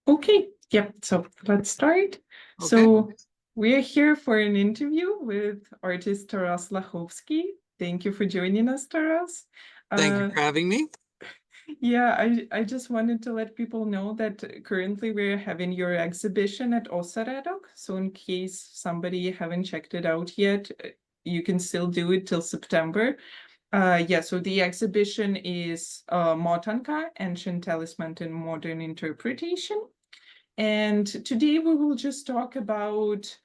Okay, yep. So let's start. Okay. So we're here for an interview with artist Taras Lachowsky. Thank you for joining us, Taras. Thank you for having me. Yeah, I just wanted to let people know that currently we're having your exhibition at Osaredok. So in case somebody haven't checked it out yet, you can still do it till September. Yeah, so the exhibition is Motanka, Ancient Talisman and Modern Interpretation. And today we will just talk about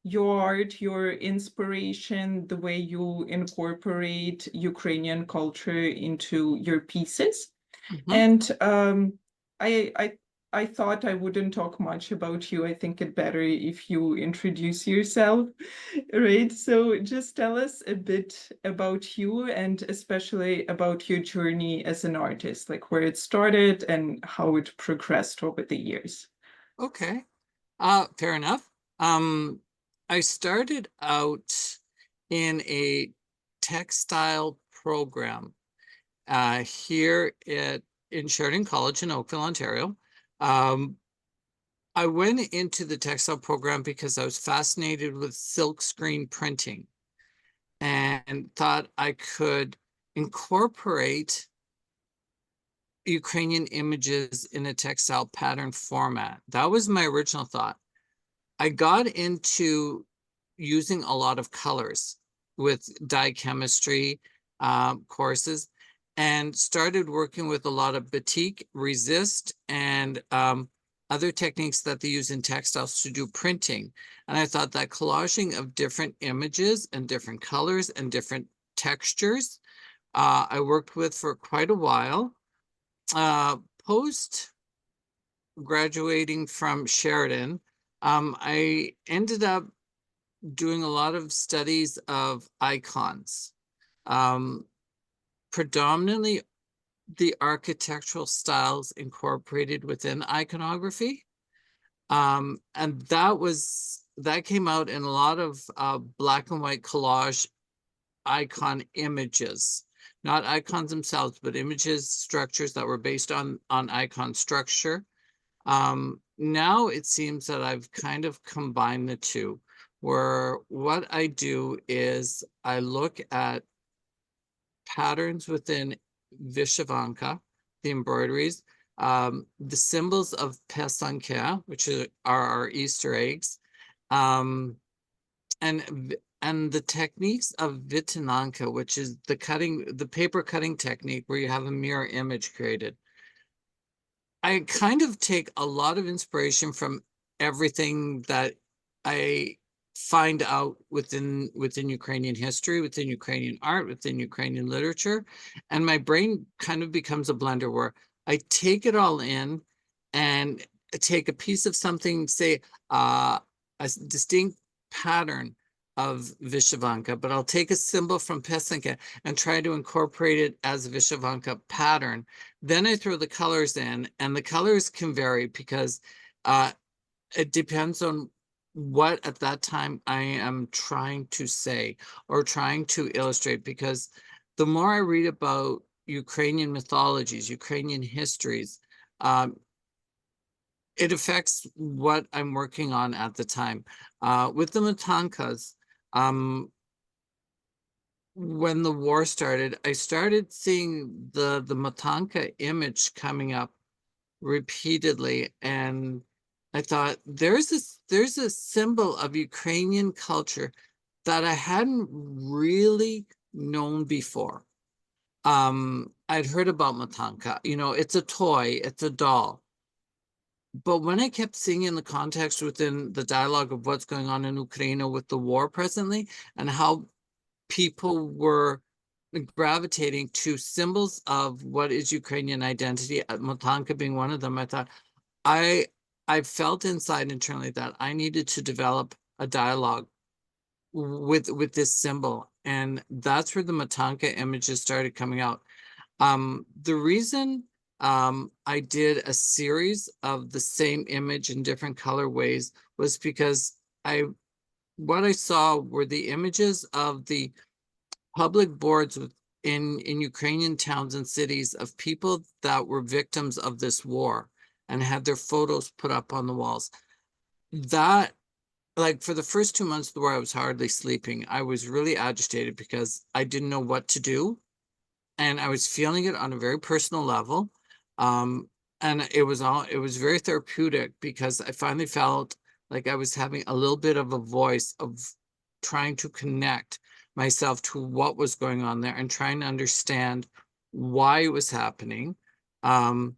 your art, your inspiration, the way you incorporate Ukrainian culture into your pieces. Mhm. And I I thought I wouldn't talk much about you. I think it better if you introduce yourself, right? So just tell us a bit about you and especially about your journey as an artist, like where it started and how it progressed over the years. Okay. Fair enough. I started out in a textile program here in Sheridan College in Oakville, Ontario. Um, I went into the textile program because I was fascinated with silk screen printing and thought I could incorporate Ukrainian images in a textile pattern format. That was my original thought. I got into using a lot of colors with dye chemistry courses and started working with a lot of batik, resist, and other techniques that they use in textiles to do printing. And I thought that collaging of different images and different colors and different textures, I worked with for quite a while. Post graduating from Sheridan, I ended up doing a lot of studies of icons, predominantly the architectural styles incorporated within iconography. And that came out in a lot of black and white collage icon images, not icons themselves, but images, structures that were based on icon structure. Now it seems that I've kind of combined the two, where what I do is I look at patterns within Vyshyvanka, the embroideries, the symbols of Pysanka, which are our Easter eggs, um, and the techniques of Vytynanka, which is the paper cutting technique where you have a mirror image created. I kind of take a lot of inspiration from everything that I find out within Ukrainian history, within Ukrainian art, within Ukrainian literature, and my brain kind of becomes a blender where I take it all in and take a piece of something, say a distinct pattern of Vyshyvanka, but I'll take a symbol from Pysanka and try to incorporate it as a Vyshyvanka pattern. Then I throw the colors in, and the colors can vary because it depends on what at that time I am trying to say or trying to illustrate. Because the more I read about Ukrainian mythologies, Ukrainian histories, it affects what I'm working on at the time. With the Motankas, when the war started, I started seeing the Motanka image coming up repeatedly, and I thought there's a symbol of Ukrainian culture that I hadn't really known before. I'd heard about Motanka, it's a toy, it's a doll. But when I kept seeing in the context within the dialogue of what's going on in Ukraine with the war presently and how people were gravitating to symbols of what is Ukrainian identity, Motanka being one of them, I thought I felt inside internally that I needed to develop a dialogue with this symbol. And that's where the Motanka images started coming out. The reason I did a series of the same image in different colorways was because what I saw were the images of the public boards in Ukrainian towns and cities of people that were victims of this war. and had their photos put up on the walls. That, like, for the first 2 months of the war, I was hardly sleeping. I was really agitated because I didn't know what to do. And I was feeling it on a very personal level. And it was very therapeutic because I finally felt like I was having a little bit of a voice of trying to connect myself to what was going on there and trying to understand why it was happening. I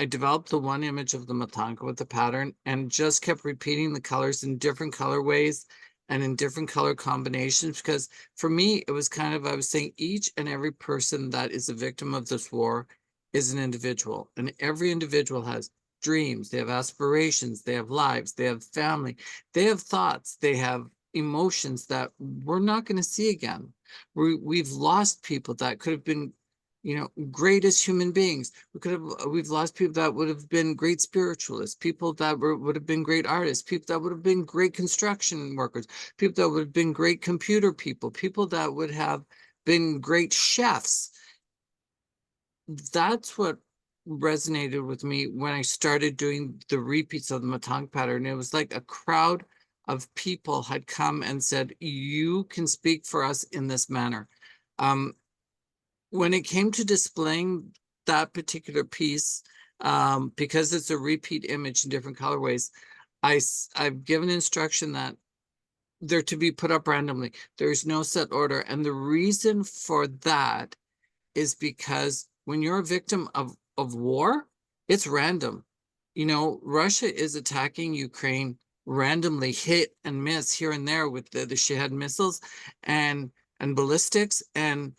developed the one image of the Motanka with the pattern and just kept repeating the colors in different colorways and in different color combinations, because for me, it was kind of, I was saying each and every person that is a victim of this war is an individual, and every individual has dreams, they have aspirations, they have lives, they have family, they have thoughts, they have emotions that we're not going to see again. We've lost people that could have been, great as human beings. We've lost people that would have been great spiritualists, people that would have been great artists, people that would have been great construction workers, people that would have been great computer people, people that would have been great chefs. That's what resonated with me when I started doing the repeats of the Motanka pattern. It was like a crowd of people had come and said, you can speak for us in this manner. When it came to displaying that particular piece, because it's a repeat image in different colorways, I've given instruction that they're to be put up randomly. There's no set order. And the reason for that is because when you're a victim of war, it's random. Russia is attacking Ukraine randomly, hit and miss here and there with the Shahed missiles and ballistics, and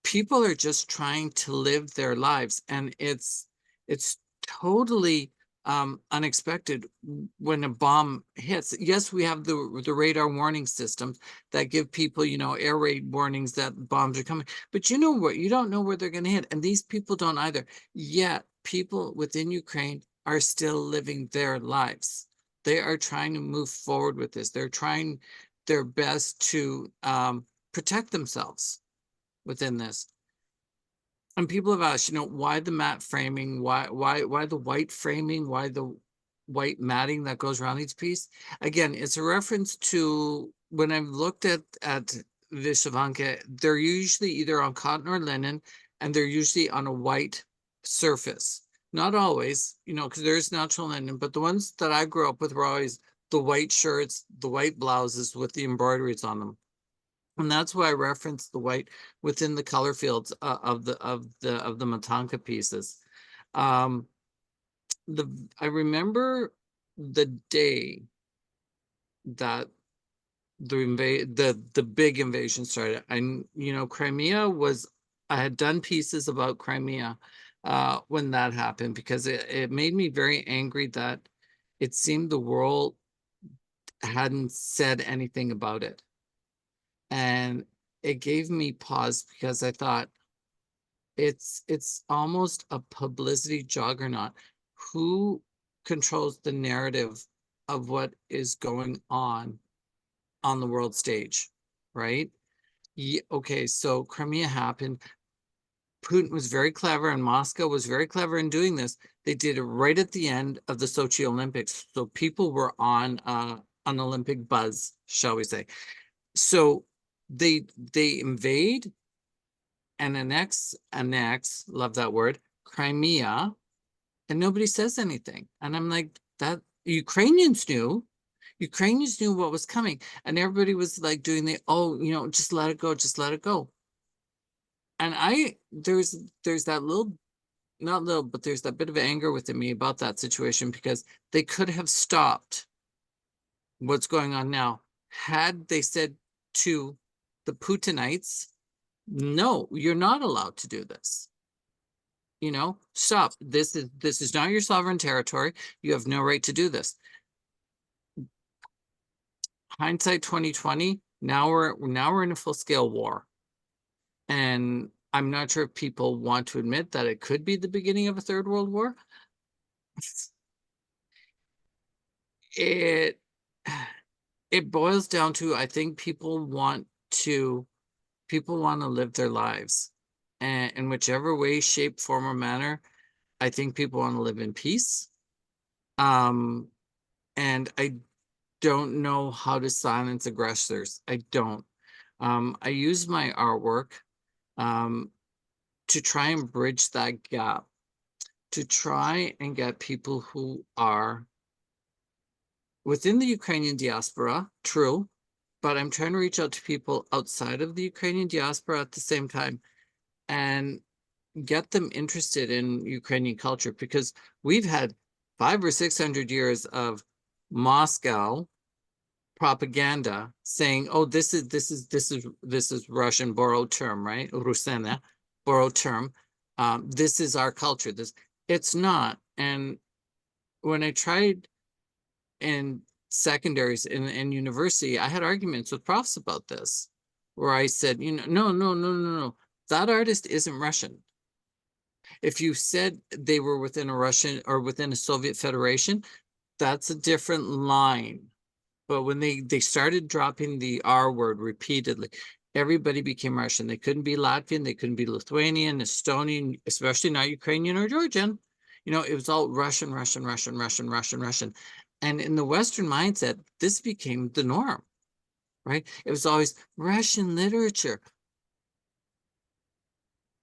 people are just trying to live their lives, and it's totally unexpected when a bomb hits. Yes, we have the radar warning systems that give people, air raid warnings that bombs are coming, but you don't know where they're going to hit, and these people don't either. Yet people within Ukraine are still living their lives. They are trying to move forward with this. They're trying their best to protect themselves within this. And people have asked, why the matte framing? Why the white framing? Why the white matting that goes around each piece? Again, it's a reference to when I've looked at Vyshyvanka, they're usually either on cotton or linen, and they're usually on a white surface. Not always, because there's natural linen, but the ones that I grew up with were always the white shirts, the white blouses with the embroideries on them. And that's why I referenced the white within the color fields of the Motanka pieces. I remember the day that the big invasion started. Crimea was, I had done pieces about Crimea when that happened, because it made me very angry that it seemed the world hadn't said anything about it. And it gave me pause, because I thought it's almost a publicity juggernaut. Who controls the narrative of what is going on the world stage, right? Okay, so Crimea happened. Putin was very clever, and Moscow was very clever in doing this. They did it right at the end of the Sochi Olympics, so people were on an Olympic buzz, shall we say. So they invade and annex, love that word, Crimea, and nobody says anything. And I'm like, that Ukrainians knew what was coming, and everybody was like doing just let it go, just let it go. And there's that little, not little, but there's that bit of anger within me about that situation, because they could have stopped what's going on now had they said to the Putinites, no, you're not allowed to do this. Stop. This is not your sovereign territory. You have no right to do this. Hindsight 2020, now we're in a full-scale war. And I'm not sure if people want to admit that it could be the beginning of a third world war. It boils down to, I think people want to live their lives, and in whichever way, shape, form, or manner. I think people want to live in peace. And I don't know how to silence aggressors. I don't. I use my artwork to try and bridge that gap, to try and get people who are within the Ukrainian diaspora, true, but I'm trying to reach out to people outside of the Ukrainian diaspora at the same time and get them interested in Ukrainian culture, because we've had 500 or 600 years of Moscow propaganda saying, oh, this is Russian borrowed term, right? Rusena, borrowed term. This is our culture. It's not. And when I tried in secondaries in university, I had arguments with profs about this, where I said, no. That artist isn't Russian. If you said they were within a Russian or within a Soviet Federation, that's a different line. But when they started dropping the R word repeatedly, everybody became Russian. They couldn't be Latvian, they couldn't be Lithuanian, Estonian, especially not Ukrainian or Georgian. It was all Russian. And in the Western mindset, this became the norm, right? It was always Russian literature.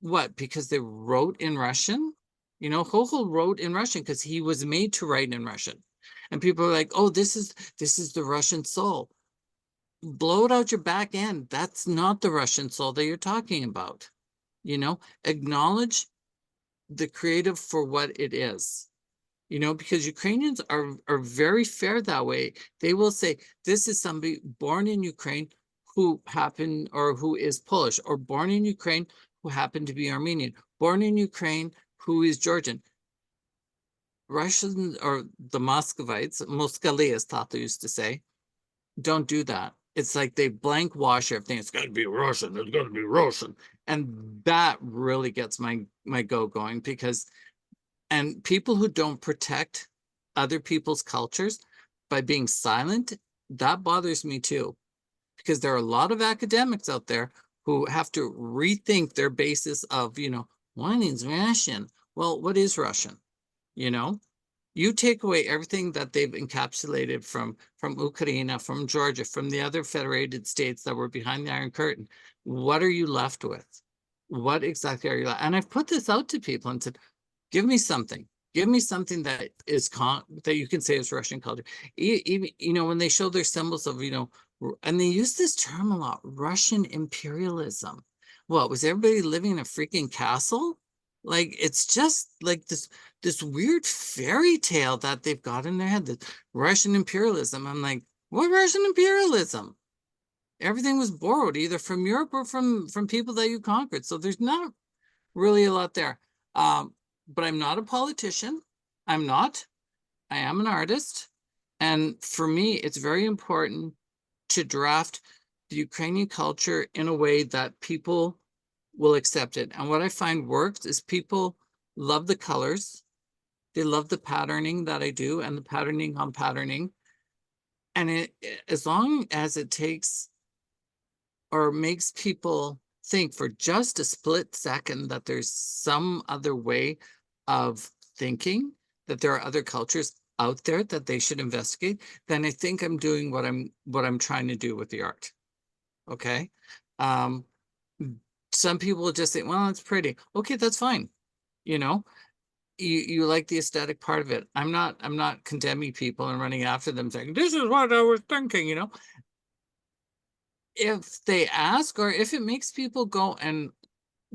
What? Because they wrote in Russian? Gogol wrote in Russian because he was made to write in Russian. And people are like, oh, this is the Russian soul. Blow it out your back end. That's not the Russian soul that you're talking about. Acknowledge the creative for what it is. Because Ukrainians are very fair that way. They will say, this is somebody born in Ukraine who is Polish, or born in Ukraine who happened to be Armenian, born in Ukraine who is Georgian. Russians, or the Muscovites, Moskali, as Tata used to say, don't do that. It's like they blank wash everything. It's got to be Russian. It's got to be Russian. And that really gets my go going, and people who don't protect other people's cultures by being silent, that bothers me too. Because there are a lot of academics out there who have to rethink their basis of, what is Russian? Well, what is Russian? You take away everything that they've encapsulated from Ukraine, from Georgia, from the other federated states that were behind the Iron Curtain. What are you left with? What exactly are you left? And I've put this out to people and said, give me something. Give me something that is that you can say is Russian culture. Even, when they show their symbols of, and they use this term a lot, Russian imperialism. What, was everybody living in a freaking castle? Like, it's just like this weird fairy tale that they've got in their head, that Russian imperialism. I'm like, what Russian imperialism? Everything was borrowed either from Europe or from people that you conquered. So there's not really a lot there. But I'm not a politician. I'm not. I am an artist. And for me, it's very important to draft the Ukrainian culture in a way that people will accept it. And what I find works is people love the colors. They love the patterning that I do and the patterning on patterning. And as long as it takes or makes people think for just a split second that there's some other way of thinking, that there are other cultures out there that they should investigate, then I think I'm doing what I'm trying to do with the art. Okay. Some people will just say, well, it's pretty. Okay, that's fine. You like the aesthetic part of it. I'm not condemning people and running after them saying, this is what I was thinking, If they ask, or if it makes people go and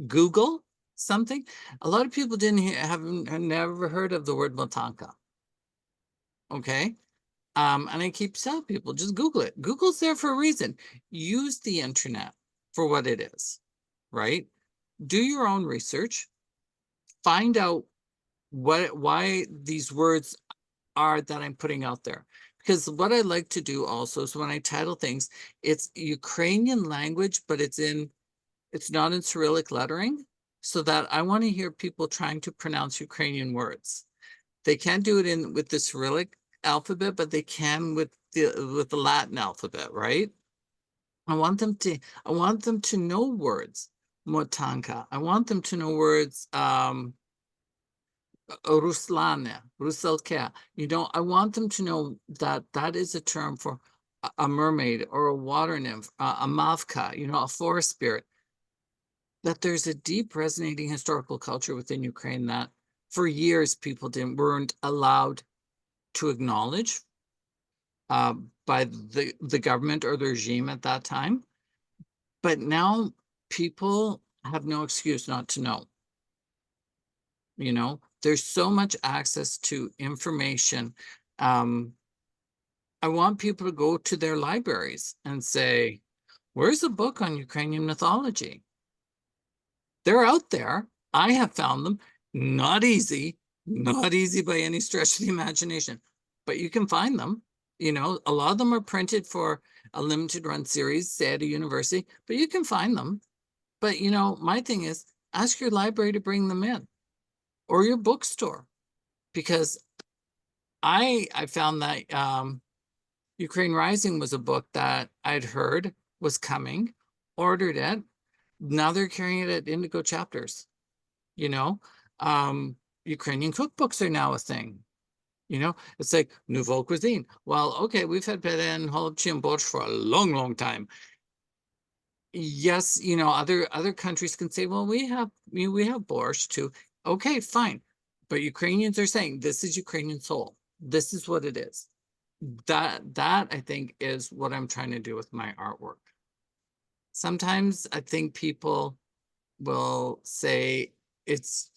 Google something, a lot of people have never heard of the word Motanka. Okay. And I keep telling people, just Google it. Google's there for a reason. Use the internet for what it is, right? Do your own research. Find out why these words are that I'm putting out there. Because what I like to do also is when I title things, it's Ukrainian language, but it's not in Cyrillic lettering, so that I want to hear people trying to pronounce Ukrainian words. They can't do it with the Cyrillic alphabet, but they can with the Latin alphabet, right? I want them to know words. Motanka. I want them to know words. Ruslane, Rusalka. You know, I want them to know that that is a term for a mermaid or a water nymph, a mavka, you know, a forest spirit. That there's a deep resonating historical culture within Ukraine that for years people weren't allowed to acknowledge by the government or the regime at that time. But now people have no excuse not to know. You know, there's so much access to information. I want people to go to their libraries and say, where's a book on Ukrainian mythology? They're out there. I have found them. Not easy by any stretch of the imagination, but you can find them. You know, a lot of them are printed for a limited run series, say at a university, but you can find them. But, you know, my thing is ask your library to bring them in or your bookstore, because I found that Ukraine Rising was a book that I'd heard was coming, ordered it. Now they're carrying it at Indigo Chapters, you know. Ukrainian cookbooks are now a thing. You know, it's like nouveau cuisine. Well, okay, we've had pere and holubchi and borscht for a long, long time. Yes, you know, other countries can say, well, we have borscht too. Okay, fine. But Ukrainians are saying this is Ukrainian soul. This is what it is. That I think is what I'm trying to do with my artwork. Sometimes I think people will say it's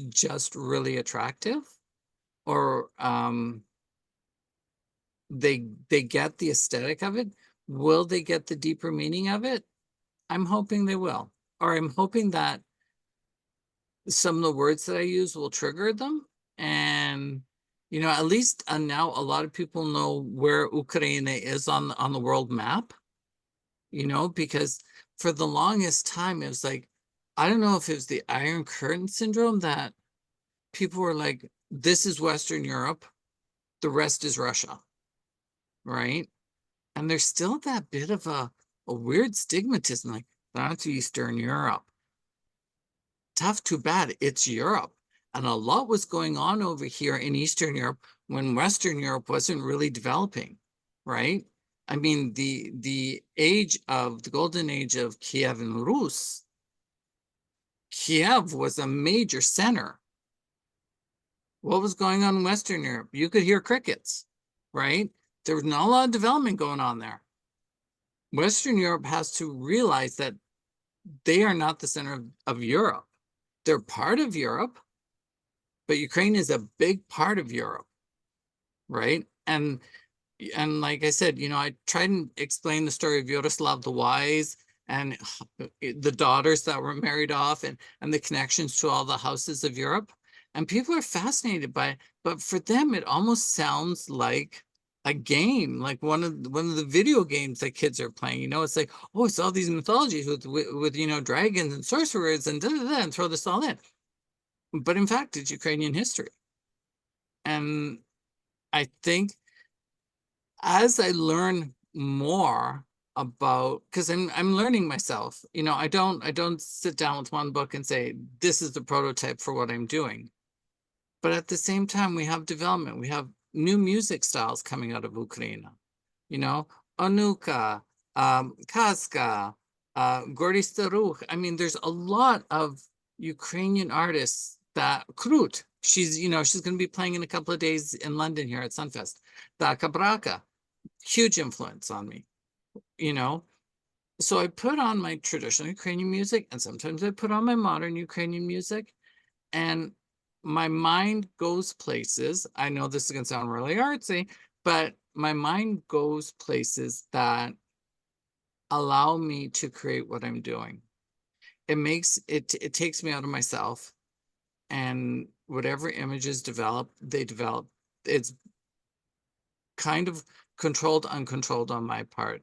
just really attractive, or they get the aesthetic of it. Will they get the deeper meaning of it? I'm hoping they will, or I'm hoping that some of the words that I use will trigger them. And, you know, at least now a lot of people know where Ukraine is on the world map, you know, because for the longest time, it was like, I don't know if it was the Iron Curtain syndrome that people were like, this is Western Europe, the rest is Russia, right? And there's still that bit of a weird stigmatism, like, that's Eastern Europe. Tough, too bad, it's Europe. And a lot was going on over here in Eastern Europe when Western Europe wasn't really developing, right? I mean, the age of the golden age of Kiev and Rus, Kiev was a major center. What was going on in Western Europe? You could hear crickets, right? There was not a lot of development going on there. Western Europe has to realize that they are not the center of Europe. They're part of Europe, but Ukraine is a big part of Europe, right? And like I said, you know, I tried and explain the story of Yaroslav the Wise and the daughters that were married off, and the connections to all the houses of Europe. And people are fascinated by it, but for them, it almost sounds like a game, like one of the video games that kids are playing. You know, it's like, oh, it's all these mythologies with you know, dragons and sorcerers and and throw this all in. But in fact, it's Ukrainian history. And I think as I learn more about, because I'm learning myself, you know, I don't sit down with one book and say, this is the prototype for what I'm doing. But at the same time, we have development. We have new music styles coming out of Ukraine. You know, Onuka, Kaska, Gordy Staruch. I mean, there's a lot of Ukrainian artists that Krut. She's, you know, she's going to be playing in a couple of days in London here at Sunfest. Daka Braka, huge influence on me, you know. So I put on my traditional Ukrainian music, and sometimes I put on my modern Ukrainian music, and my mind goes places. I know this is going to sound really artsy, but my mind goes places that allow me to create what I'm doing. It takes me out of myself, and whatever images develop, they develop. It's kind of controlled, uncontrolled on my part.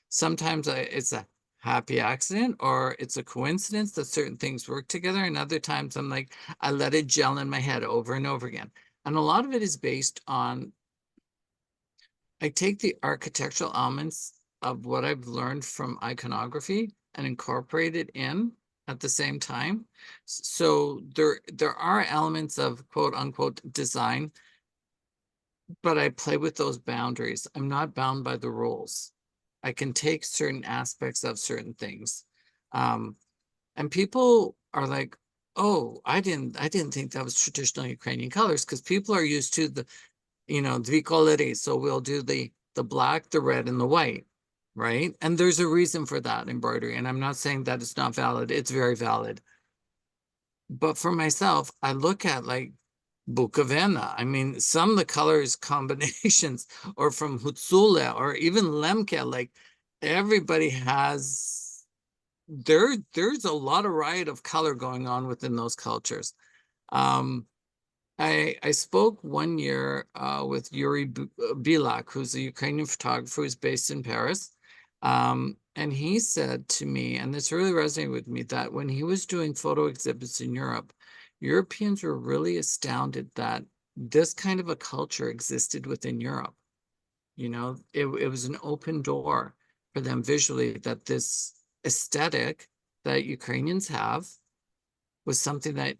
Sometimes it's a happy accident, or it's a coincidence that certain things work together, and other times I'm like, I let it gel in my head over and over again. And a lot of it is based on, I take the architectural elements of what I've learned from iconography and incorporate it in. at the same time. So there are elements of quote unquote design, but I play with those boundaries. I'm not bound by the rules. I can take certain aspects of certain things. And people are like, oh, I didn't think that was traditional Ukrainian colors, because people are used to the, dvi colori. So we'll do the black, the red, and the white, right? And there's a reason for that embroidery. And I'm not saying that it's not valid. It's very valid. But for myself, I look at like Bukovina. I mean, some of the colors combinations, or from Hutsule, or even Lemke, like everybody has, there's a lot of riot of color going on within those cultures. I spoke one year with Yuri Bilak, who's a Ukrainian photographer who's based in Paris. And he said to me, and this really resonated with me, that when he was doing photo exhibits in Europe, Europeans were really astounded that this kind of a culture existed within Europe. It was an open door for them visually, that this aesthetic that Ukrainians have was something that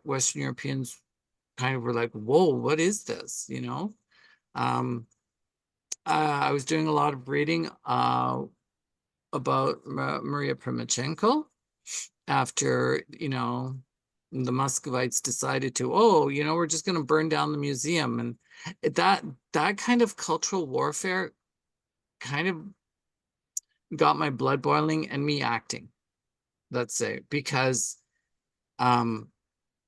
Western Europeans kind of were like, whoa, what is this? I was doing a lot of reading about Maria Primachenko after, the Muscovites decided to, we're just going to burn down the museum. And that kind of cultural warfare kind of got my blood boiling and me acting, let's say, because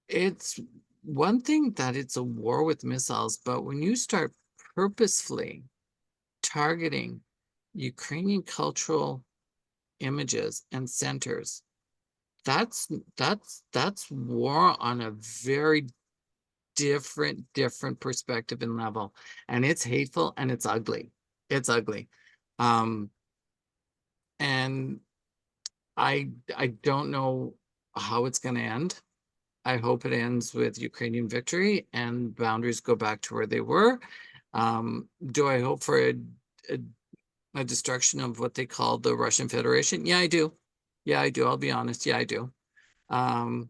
it's one thing that it's a war with missiles, but when you start purposefully targeting Ukrainian cultural images and centers, that's war on a very different perspective and level. And it's hateful and it's ugly. It's ugly. And I don't know how it's going to end. I hope it ends with Ukrainian victory and boundaries go back to where they were. Do I hope for a destruction of what they call the Russian Federation? Yeah, I do. Yeah, I do. I'll be honest. Yeah, I do. Am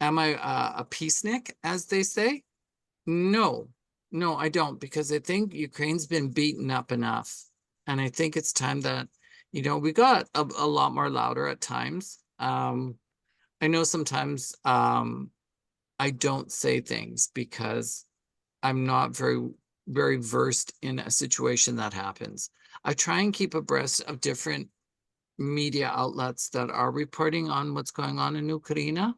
I a peacenik, as they say? No, I don't, because I think Ukraine's been beaten up enough. And I think it's time that, we got a lot more louder at times. I know sometimes I don't say things because I'm not very versed in a situation that happens. I try and keep abreast of different media outlets that are reporting on what's going on in Ukraine.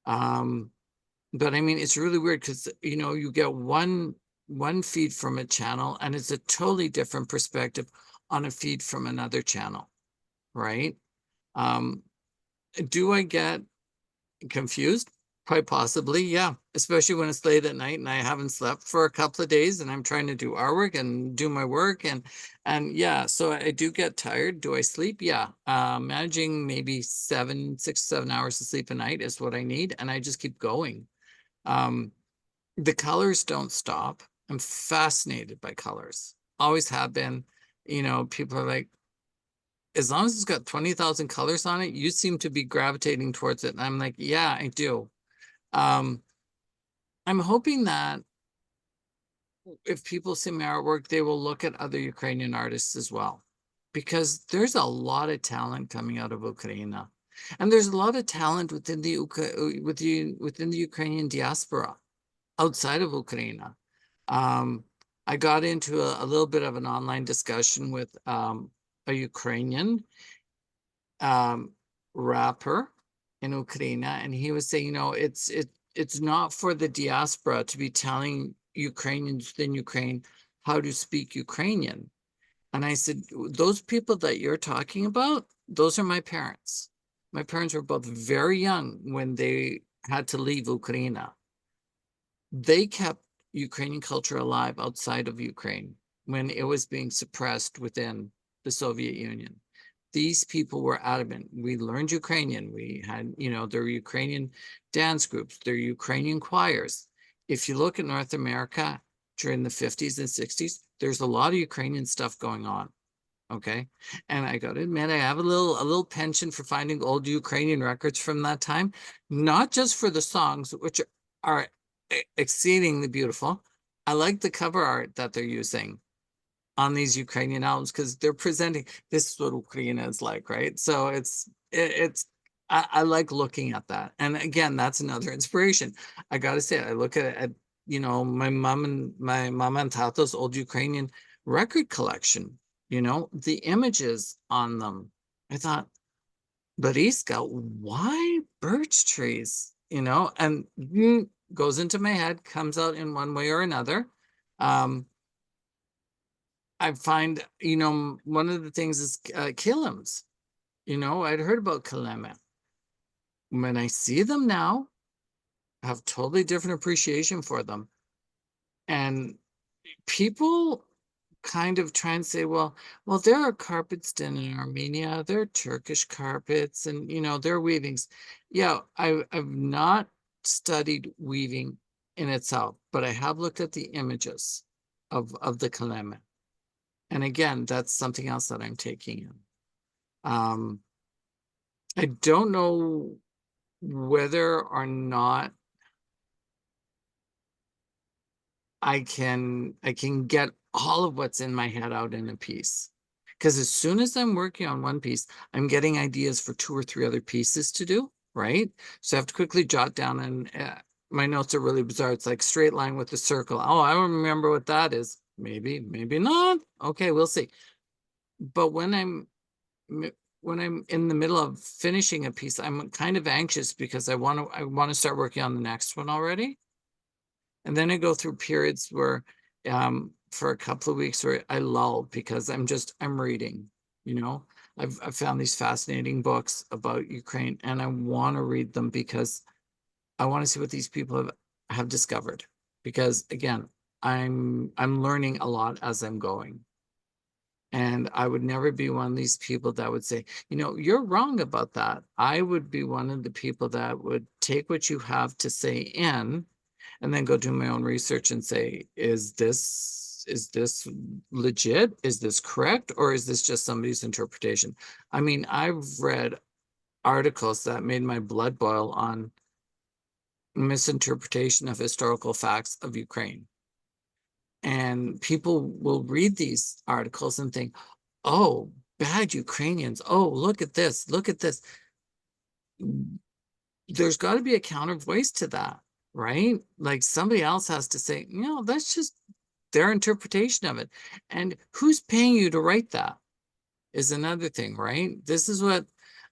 But I mean, it's really weird because, you get one feed from a channel and it's a totally different perspective on a feed from another channel, right? Do I get confused? Quite possibly, yeah. Especially when it's late at night and I haven't slept for a couple of days and I'm trying to do artwork and do my work and yeah, so I do get tired. Do I sleep? Yeah. Managing maybe 6-7 hours of sleep a night is what I need, and I just keep going. The colors don't stop. I'm fascinated by colors. Always have been. People are like, as long as it's got 20,000 colors on it, you seem to be gravitating towards it. And I'm like, yeah, I do. I'm hoping that if people see my artwork, they will look at other Ukrainian artists as well, because there's a lot of talent coming out of Ukraine. And there's a lot of talent within the Ukrainian diaspora outside of Ukraine. I got into a little bit of an online discussion with a Ukrainian rapper in Ukraine, and he was saying, it's not for the diaspora to be telling Ukrainians within Ukraine how to speak Ukrainian. And I said, those people that you're talking about, those are my parents. My parents were both very young when they had to leave Ukraine. They kept Ukrainian culture alive outside of Ukraine when it was being suppressed within the Soviet Union. These people were adamant. We learned Ukrainian. We had, there were Ukrainian dance groups. There are Ukrainian choirs. If you look at North America during the 50s and 60s, there's a lot of Ukrainian stuff going on. Okay. And I got to admit, I have a little penchant for finding old Ukrainian records from that time, not just for the songs, which are exceedingly beautiful. I like the cover art that they're using on these Ukrainian albums because they're presenting this is what Ukraine is like, right? So I like looking at that. And again, that's another inspiration. I gotta say, I look at my mom and tato's old Ukrainian record collection, the images on them. I thought, Bariska, why birch trees? And goes into my head, comes out in one way or another. I find, one of the things is kilims. I'd heard about kilema. When I see them now, I have totally different appreciation for them. And people kind of try and say, well, there are carpets done in Armenia, there are Turkish carpets, and there are weavings. Yeah, I've not studied weaving in itself, but I have looked at the images of the kilema. And again, that's something else that I'm taking in. I don't know whether or not I can get all of what's in my head out in a piece. Because as soon as I'm working on one piece, I'm getting ideas for 2 or 3 other pieces to do, right? So I have to quickly jot down, and my notes are really bizarre. It's like straight line with the circle. Oh, I don't remember what that is. Maybe not. Okay, we'll see. But when I'm in the middle of finishing a piece, I'm kind of anxious because I want to start working on the next one already. And then I go through periods where for a couple of weeks where I lull because I'm reading, I've found these fascinating books about Ukraine, and I want to read them because I want to see what these people have discovered. Because again, I'm learning a lot as I'm going. And I would never be one of these people that would say, you're wrong about that. I would be one of the people that would take what you have to say in and then go do my own research and say, is this legit? Is this correct? Or is this just somebody's interpretation? I mean, I've read articles that made my blood boil on misinterpretation of historical facts of Ukraine. And people will read these articles and think, oh, bad Ukrainians. Oh, look at this. Look at this. There's got to be a counter voice to that, right? Like somebody else has to say, that's just their interpretation of it. And who's paying you to write that is another thing, right? This is what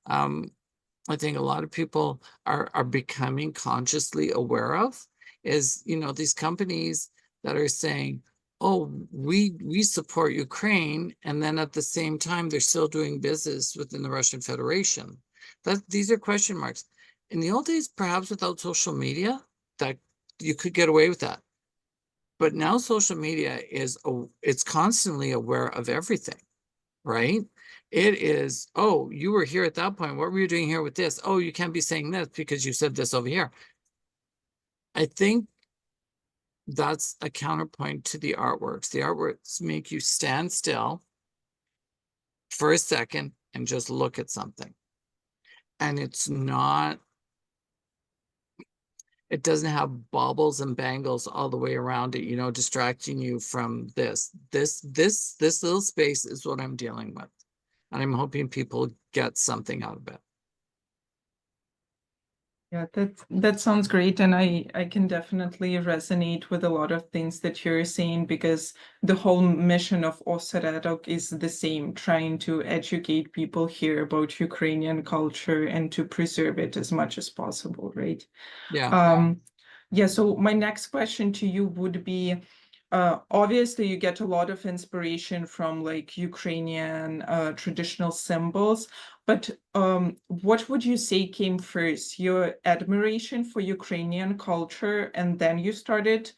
I think a lot of people are becoming consciously aware of is, these companies that are saying, oh, we support Ukraine, and then at the same time, they're still doing business within the Russian Federation. These are question marks. In the old days, perhaps without social media, that you could get away with that. But now social media it's constantly aware of everything, right? It is, oh, you were here at that point. What were you doing here with this? Oh, you can't be saying this because you said this over here. I think that's a counterpoint to the artworks. The artworks make you stand still for a second and just look at something. And it doesn't have baubles and bangles all the way around it, distracting you from this. This little space is what I'm dealing with. And I'm hoping people get something out of it. Yeah, that sounds great. And I can definitely resonate with a lot of things that you're saying, because the whole mission of Oseredok is the same, trying to educate people here about Ukrainian culture and to preserve it as much as possible, right? Yeah. Yeah, so my next question to you would be, obviously you get a lot of inspiration from like Ukrainian traditional symbols, but what would you say came first, your admiration for Ukrainian culture and then you started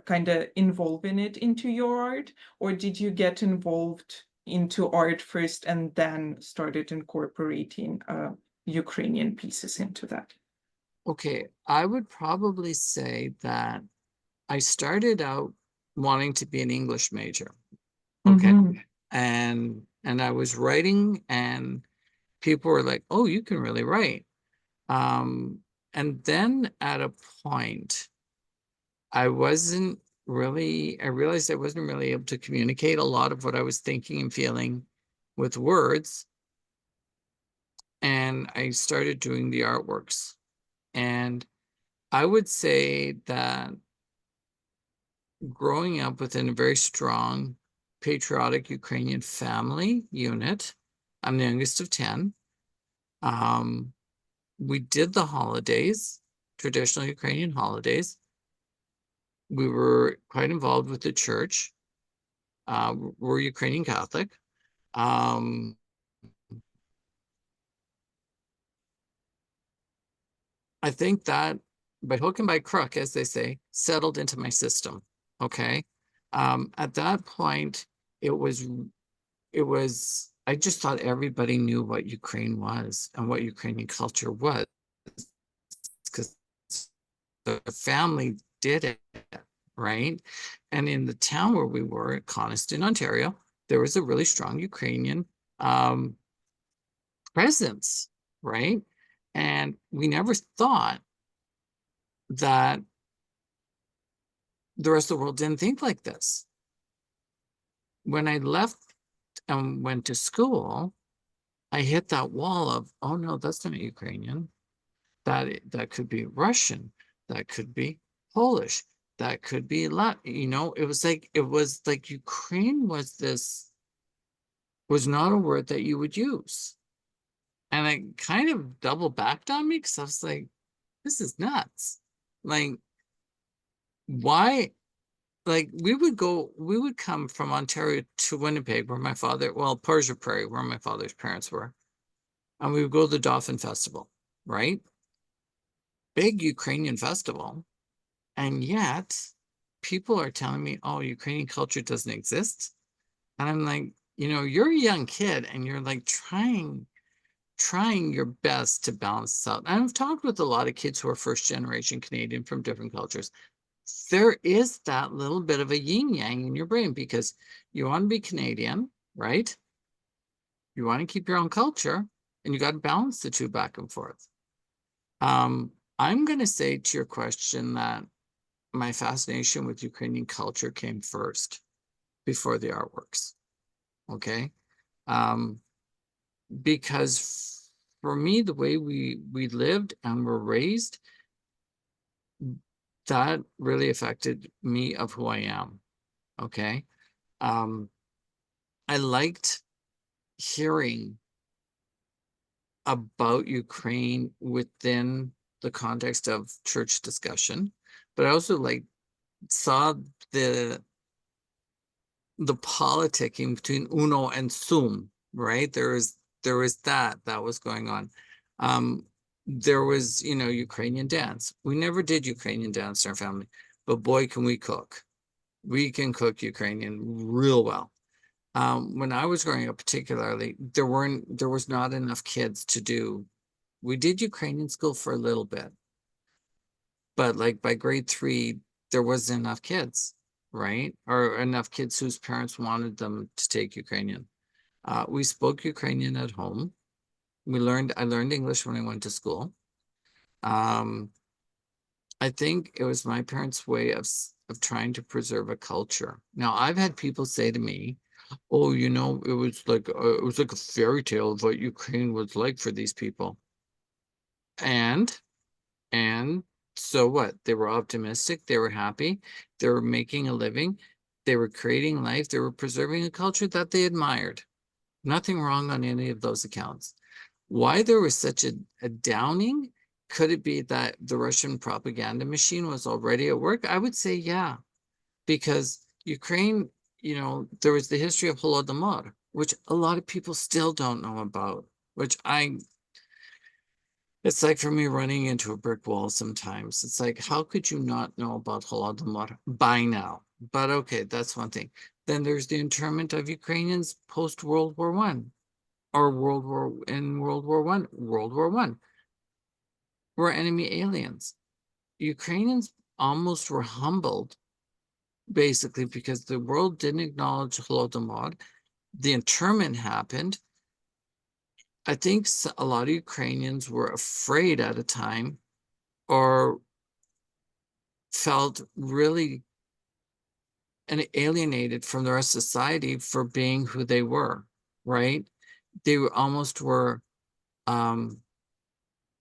kind of involving it into your art, or did you get involved into art first and then started incorporating Ukrainian pieces into that? Okay, I would probably say that I started out wanting to be an English major. Okay. Mhm. And And I was writing, and people were like, oh, you can really write. And then at a point, I realized I wasn't really able to communicate a lot of what I was thinking and feeling with words. And I started doing the artworks. And I would say that growing up within a very strong patriotic Ukrainian family unit, I'm the youngest of 10. We did the holidays, traditional Ukrainian holidays. We were quite involved with the church. We're Ukrainian Catholic. I think that by hook and by crook, as they say, settled into my system. Okay. At that point, it was, I just thought everybody knew what Ukraine was and what Ukrainian culture was, because the family did it, right? And in the town where we were, Coniston, Ontario, there was a really strong Ukrainian presence, right? And we never thought that the rest of the world didn't think like this. When I left and went to school, I hit that wall of, oh no, that's not Ukrainian. That could be Russian. That could be Polish. That could be Latin. You know, it was like Ukraine was not a word that you would use. And it kind of double backed on me, because I was like, this is nuts. Like, why? Like, we would come from Ontario to Winnipeg, where my father, well, Persia Prairie, where my father's parents were. And we would go to the Dauphin Festival, right? Big Ukrainian festival. And yet people are telling me, oh, Ukrainian culture doesn't exist. And I'm like, you're a young kid and you're like trying your best to balance this out. And I've talked with a lot of kids who are first generation Canadian from different cultures. There is that little bit of a yin yang in your brain, because you want to be Canadian, right? You want to keep your own culture, and you got to balance the two back and forth. I'm going to say to your question that my fascination with Ukrainian culture came first before the artworks. Okay. Because for me, the way we lived and were raised, that really affected me of who I am. Okay. I liked hearing about Ukraine within the context of church discussion, but I also saw the politicking between Uno and Sum, right? There was that was going on. There was, Ukrainian dance. We never did Ukrainian dance in our family, but boy, can we cook. We can cook Ukrainian real well. When I was growing up, particularly, there was not enough kids to do. We did Ukrainian school for a little bit, but like by grade 3, there wasn't enough kids, right? Or enough kids whose parents wanted them to take Ukrainian. We spoke Ukrainian at home. I learned English when I went to school. I think it was my parents' way of trying to preserve a culture. Now, I've had people say to me, oh, it was like a fairy tale of what Ukraine was like for these people. And so what? They were optimistic, they were happy, they were making a living, they were creating life, they were preserving a culture that they admired. Nothing wrong on any of those accounts. Why there was such a downing? Could it be that the Russian propaganda machine was already at work? I would say yeah, because Ukraine, there was the history of Holodomor, which a lot of people still don't know about, it's like for me running into a brick wall sometimes. It's like, how could you not know about Holodomor by now? But okay, that's one thing. Then there's the internment of Ukrainians post-World War I, or World War I. Were enemy aliens. Ukrainians almost were humbled, basically, because the world didn't acknowledge Holodomor. the internment happened, I think a lot of Ukrainians were afraid at a time, or felt really and alienated from the rest of society for being who they were, right? They almost were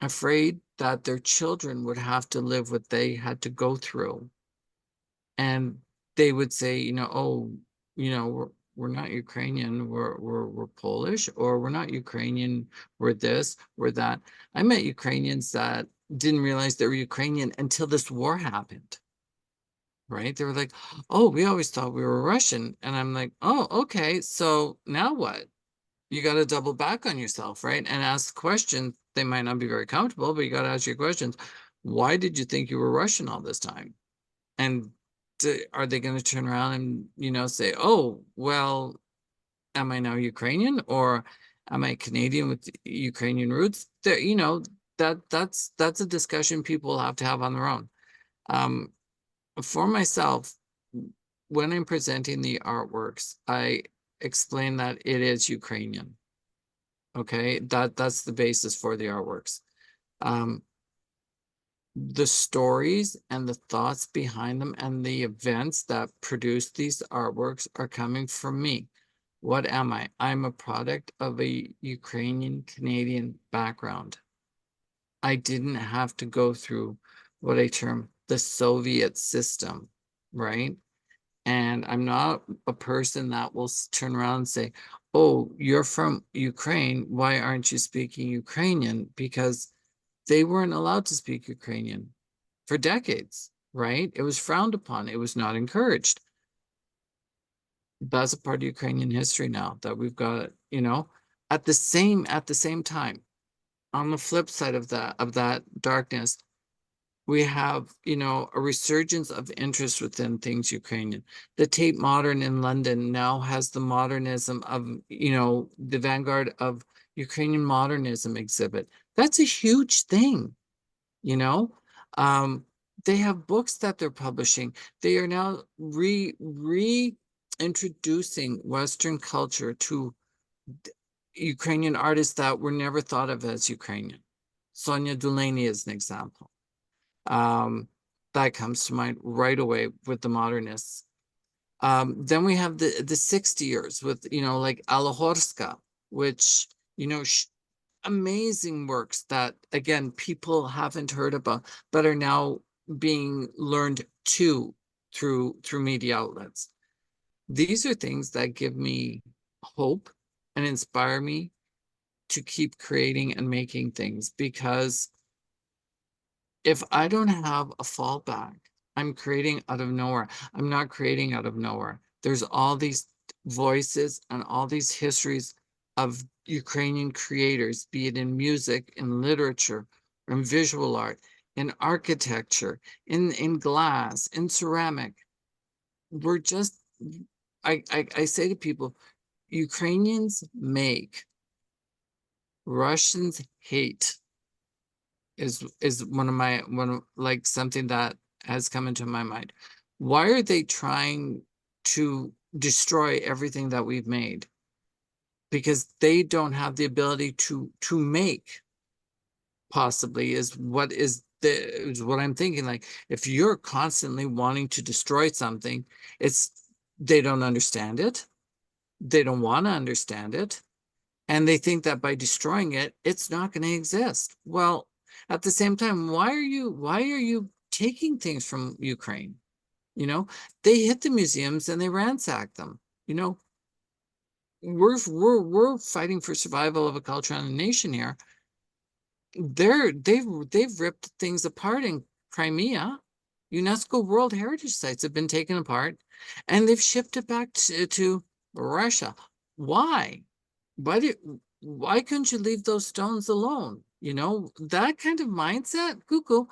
afraid that their children would have to live what they had to go through. And they would say, oh, we're not Ukrainian, we're Polish, or we're not Ukrainian, we're this, we're that. I met Ukrainians that didn't realize they were Ukrainian until this war happened. Right? They were like, oh, we always thought we were Russian. And I'm like, oh, okay, so now what? You got to double back on yourself, right? And ask questions. They might not be very comfortable, but you got to ask your questions. Why did you think you were Russian all this time? And are they going to turn around and, say, oh, well, am I now Ukrainian, or am I Canadian with Ukrainian roots? That's a discussion people will have to have on their own. For myself, when I'm presenting the artworks, I explain that it is Ukrainian. Okay, that's the basis for the artworks. The stories and the thoughts behind them and the events that produce these artworks are coming from me. What am I? I'm a product of a Ukrainian Canadian background. I didn't have to go through what I term the Soviet system, right? And I'm not a person that will turn around and say, oh, you're from Ukraine, why aren't you speaking Ukrainian? Because they weren't allowed to speak Ukrainian for decades, right? It was frowned upon. It was not encouraged. That's a part of Ukrainian history now that we've got, at the same time, on the flip side of that darkness, we have, a resurgence of interest within things Ukrainian. The Tate Modern in London now has the modernism of, the vanguard of Ukrainian modernism exhibit. That's a huge thing, you know. They have books that they're publishing. They are now reintroducing Western culture to Ukrainian artists that were never thought of as Ukrainian. Sonia Delaney is an example. That comes to mind right away with the modernists. Then we have the 60ers with, like Alahorska, which, amazing works that, again, people haven't heard about, but are now being learned through media outlets. These are things that give me hope and inspire me to keep creating and making things, because if I don't have a fallback, I'm creating out of nowhere. I'm not creating out of nowhere. There's all these voices and all these histories of Ukrainian creators, be it in music, in literature, in visual art, in architecture, in glass, in ceramic. We're just, I say to people, Ukrainians make, Russians hate. Is like something that has come into my mind. Why are they trying to destroy everything that we've made? Because they don't have the ability to make, possibly, is what I'm thinking. Like, if you're constantly wanting to destroy something, they don't understand it. They don't want to understand it. And they think that by destroying it, it's not going to exist. Well, at the same time, why are you taking things from Ukraine? They hit the museums and they ransack them. We're fighting for survival of a culture and a nation here. They've ripped things apart in Crimea. UNESCO World Heritage Sites have been taken apart, and they've shipped it back to Russia. Why? Why couldn't you leave those stones alone? That kind of mindset, cuckoo.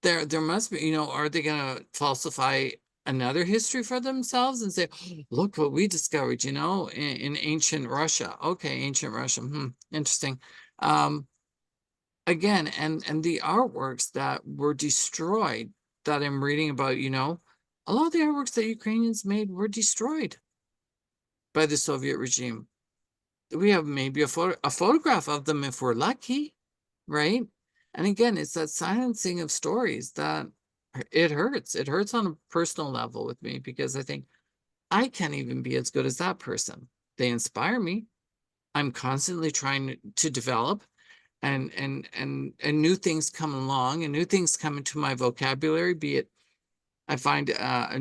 There must be, are they gonna falsify another history for themselves and say, look what we discovered, in ancient Russia. Okay, ancient Russia. Interesting. Again, and the artworks that were destroyed that I'm reading about, a lot of the artworks that Ukrainians made were destroyed by the Soviet regime. We have maybe a photograph of them if we're lucky, right? And again, it's that silencing of stories that it hurts. It hurts on a personal level with me, because I think I can't even be as good as that person. They inspire me. I'm constantly trying to develop, and new things come along, and new things come into my vocabulary, be it I find a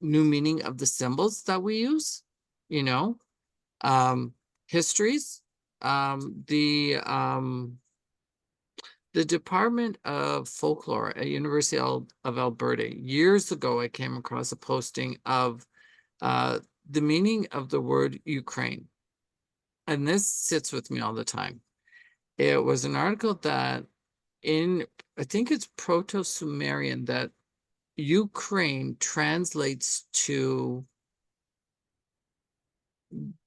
new meaning of the symbols that we use, you know, histories. The Department of Folklore at University of Alberta, years ago, I came across a posting of the meaning of the word Ukraine. And this sits with me all the time. It was an article that I think it's Proto-Sumerian, that Ukraine translates to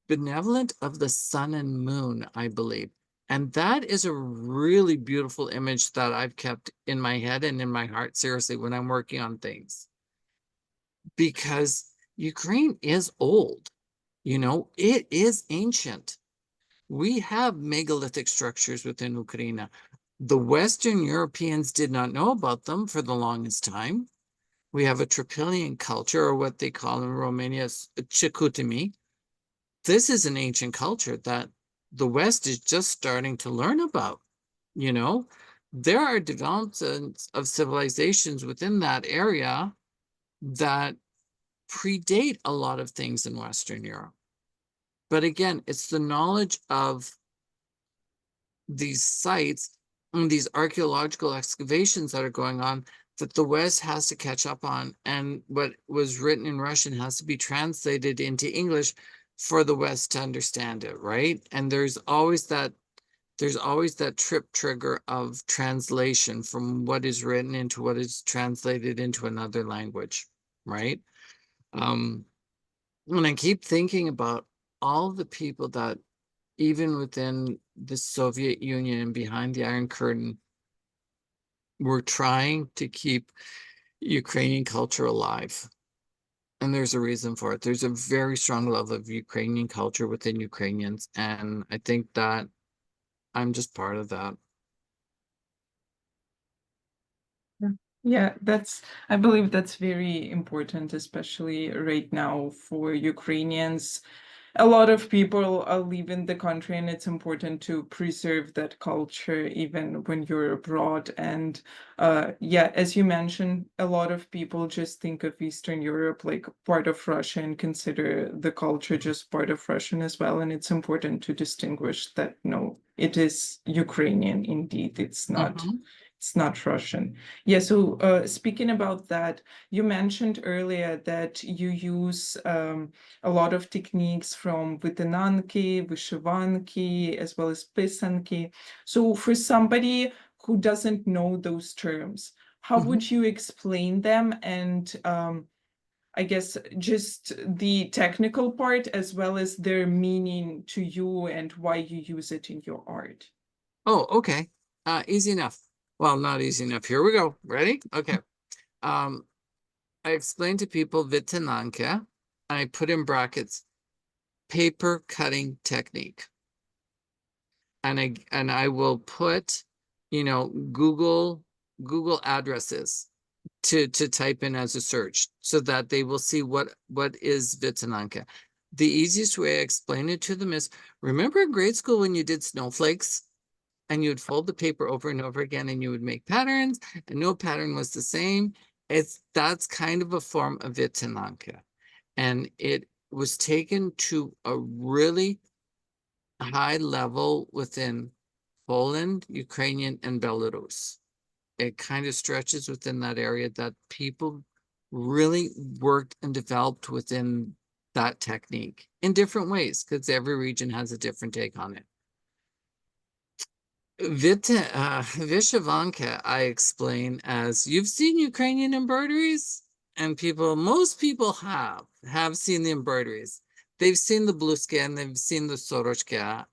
benevolent of the sun and moon, I believe. And that is a really beautiful image that I've kept in my head and in my heart, seriously, when I'm working on things. Because Ukraine is old, it is ancient. We have megalithic structures within Ukraine. The Western Europeans did not know about them for the longest time. We have a Trypillian culture, or what they call in Romania, Chikutimi. This is an ancient culture that the West is just starting to learn about. There are developments of civilizations within that area that predate a lot of things in Western Europe. But again, it's the knowledge of these sites and these archaeological excavations that are going on that the West has to catch up on. And what was written in Russian has to be translated into English for the West to understand it, right? And there's always that trip trigger of translation from what is written into what is translated into another language, right? And I keep thinking about all the people that, even within the Soviet Union and behind the Iron Curtain, were trying to keep Ukrainian culture alive. And there's a reason for it. There's a very strong love of Ukrainian culture within Ukrainians. And I think that I'm just part of that. Yeah, I believe that's very important, especially right now for Ukrainians. A lot of people are leaving the country, and it's important to preserve that culture even when you're abroad. And yeah, as you mentioned, a lot of people just think of Eastern Europe like part of Russia and consider the culture just part of Russian as well. And it's important to distinguish that no, it is Ukrainian indeed. It's not Russian. Yeah, so speaking about that, you mentioned earlier that you use a lot of techniques from Vytynanka, Vyshyvanka, as well as Pysanka. So for somebody who doesn't know those terms, how would you explain them? And I guess just the technical part as well as their meaning to you and why you use it in your art. Oh, okay. Easy enough. Well, not easy enough. Here we go. Ready? Okay. I explained to people Vytynanka. I put in brackets paper cutting technique. And I will put, Google addresses to type in as a search so that they will see what is Vytynanka. The easiest way I explain it to them is, remember in grade school when you did snowflakes? And you would fold the paper over and over again, and you would make patterns, and no pattern was the same. That's kind of a form of Vytynanka. And it was taken to a really high level within Poland, Ukrainian, and Belarus. It kind of stretches within that area that people really worked and developed within that technique in different ways, because every region has a different take on it. Vyshyvanka, I explain as, you've seen Ukrainian embroideries, and most people have seen the embroideries. They've seen the bluska and they've seen the sorochka.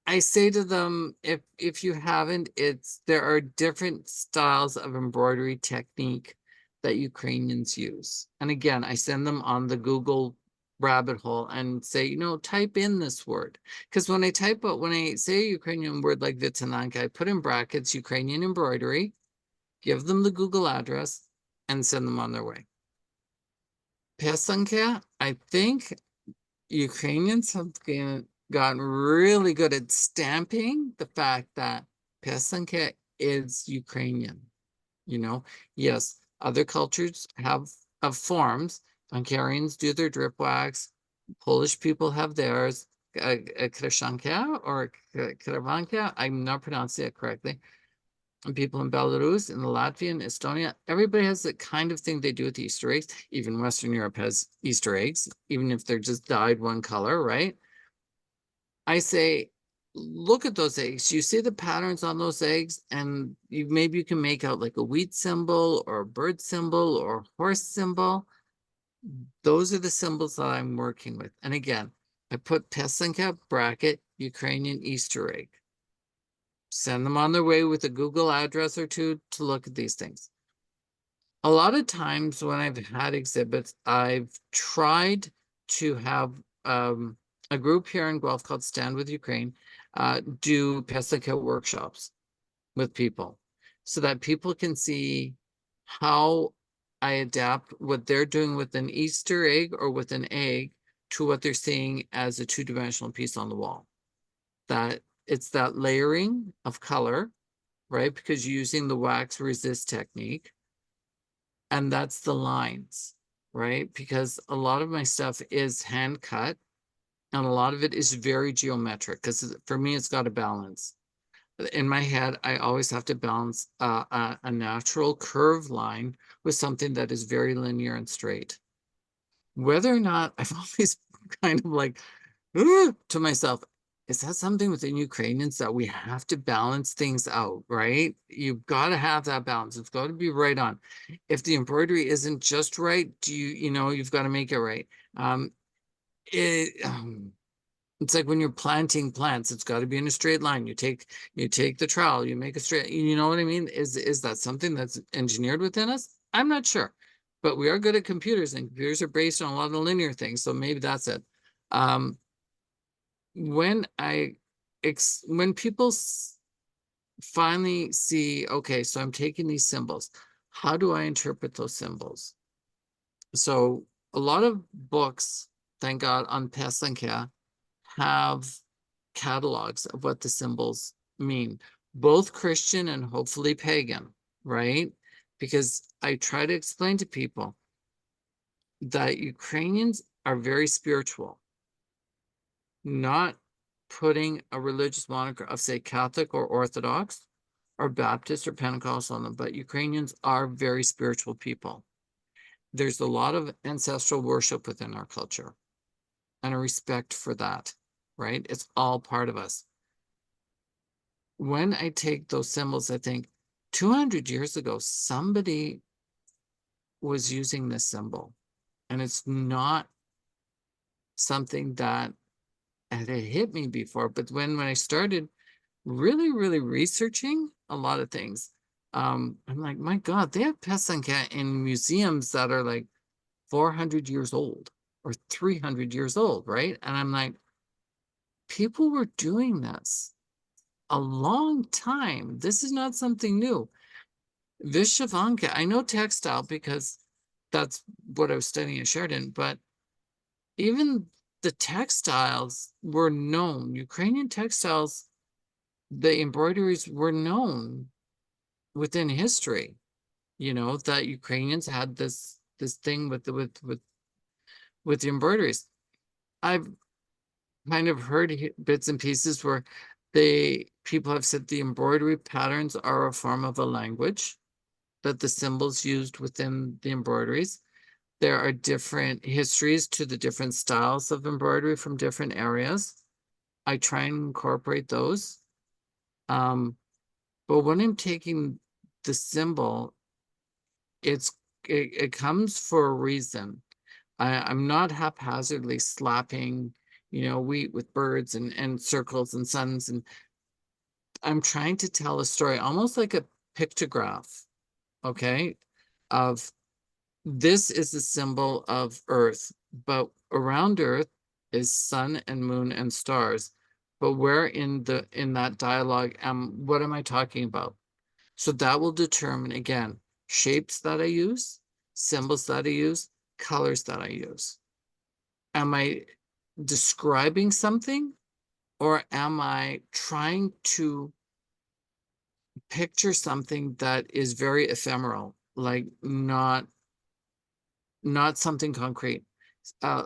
I say to them, if you haven't, there are different styles of embroidery technique that Ukrainians use. And again, I send them on the Google rabbit hole and say, you know, type in this word. Because when I say a Ukrainian word like Vytynanka, I put in brackets Ukrainian embroidery, give them the Google address, and send them on their way. Pysanka, I think Ukrainians have gotten really good at stamping the fact that Pysanka is Ukrainian. You know, yes, other cultures have forms. Hungarians do their drip wax. Polish people have theirs. Krashanka or Kravanka, I'm not pronouncing it correctly. And people in Belarus, in Latvia, and Estonia, everybody has the kind of thing they do with the Easter eggs. Even Western Europe has Easter eggs, even if they're just dyed one color, right? I say, look at those eggs. You see the patterns on those eggs, and maybe you can make out like a wheat symbol or a bird symbol or a horse symbol. Those are the symbols that I'm working with. And again, I put Pysanka bracket Ukrainian Easter egg. Send them on their way with a Google address or two to look at these things. A lot of times when I've had exhibits, I've tried to have a group here in Guelph called Stand with Ukraine do Pysanka workshops with people so that people can see how I adapt what they're doing with an Easter egg or with an egg to what they're seeing as a two-dimensional piece on the wall. That it's that layering of color, right? Because you're using the wax resist technique. And that's the lines, right? Because a lot of my stuff is hand cut and a lot of it is very geometric because for me, it's got a balance. In my head, I always have to balance a natural curved line with something that is very linear and straight. Whether or not I've always kind of like to myself, is that something within Ukrainians that we have to balance things out, right? You've got to have that balance. It's got to be right on. If the embroidery isn't just right, you've got to make it right. It's like when you're planting plants, it's got to be in a straight line. You take the trowel, you make a straight, you know what I mean? Is that something that's engineered within us? I'm not sure, but we are good at computers, and computers are based on a lot of linear things. So maybe that's it. When people finally see, okay, so I'm taking these symbols, how do I interpret those symbols? So a lot of books, thank God, on Pysanka have catalogs of what the symbols mean, both Christian and hopefully pagan, right? Because I try to explain to people that Ukrainians are very spiritual, not putting a religious moniker of, say, Catholic or Orthodox or Baptist or Pentecostal on them, but Ukrainians are very spiritual people. There's a lot of ancestral worship within our culture and a respect for that, right? It's all part of us. When I take those symbols, I think 200 years ago, somebody was using this symbol, and it's not something that had hit me before. But when I started really researching a lot of things, I'm like, my God, they have Pysanka in museums that are like 400 years old or 300 years old, right? And I'm like, people were doing this a long time. This is not something new. Vyshyvanka, I know textile because that's what I was studying at Sheridan, but even the textiles were known. Ukrainian textiles, the embroideries were known within history, that Ukrainians had this thing with the embroideries. I've kind of heard bits and pieces where people have said the embroidery patterns are a form of a language, that the symbols used within the embroideries. There are different histories to the different styles of embroidery from different areas. I try and incorporate those. But when I'm taking the symbol, it comes for a reason. I'm not haphazardly slapping, wheat with birds and circles and suns. And I'm trying to tell a story, almost like a pictograph, okay, of this is the symbol of Earth, but around Earth is sun and moon and stars. But where in that dialogue what am I talking about? So that will determine, again, shapes that I use, symbols that I use, colors that I use. Am I describing something, or am I trying to picture something that is very ephemeral, like not something concrete,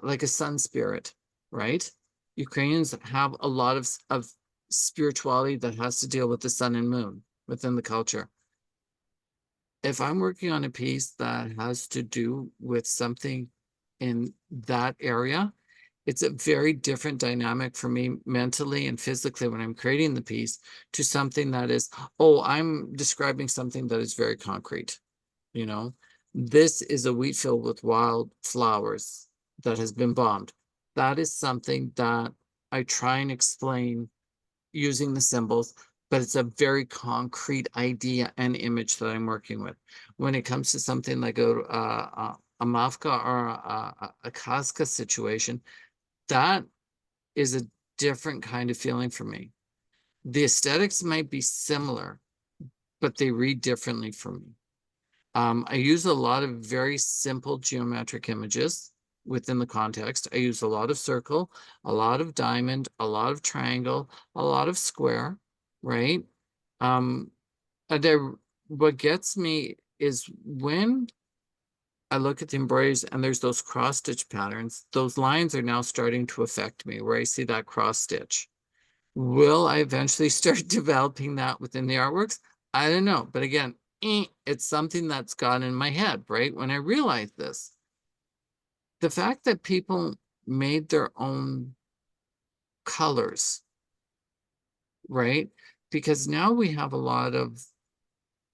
like a sun spirit, right? Ukrainians have a lot of spirituality that has to deal with the sun and moon within the culture. If I'm working on a piece that has to do with something in that area, it's a very different dynamic for me mentally and physically when I'm creating the piece to something that is, oh, I'm describing something that is very concrete. You know, this is a wheat field with wild flowers that has been bombed. That is something that I try and explain using the symbols, but it's a very concrete idea and image that I'm working with. When it comes to something like a mafka or a kaska situation, that is a different kind of feeling for me. The aesthetics might be similar, but they read differently for me. I use a lot of very simple geometric images within the context. I use a lot of circle, a lot of diamond, a lot of triangle, a lot of square, right? And what gets me is when I look at the embroideries and there's those cross stitch patterns, those lines are now starting to affect me where I see that cross stitch. Will I eventually start developing that within the artworks? I don't know. But again, it's something that's gone in my head, right? When I realized this, the fact that people made their own colors, right? Because now we have a lot of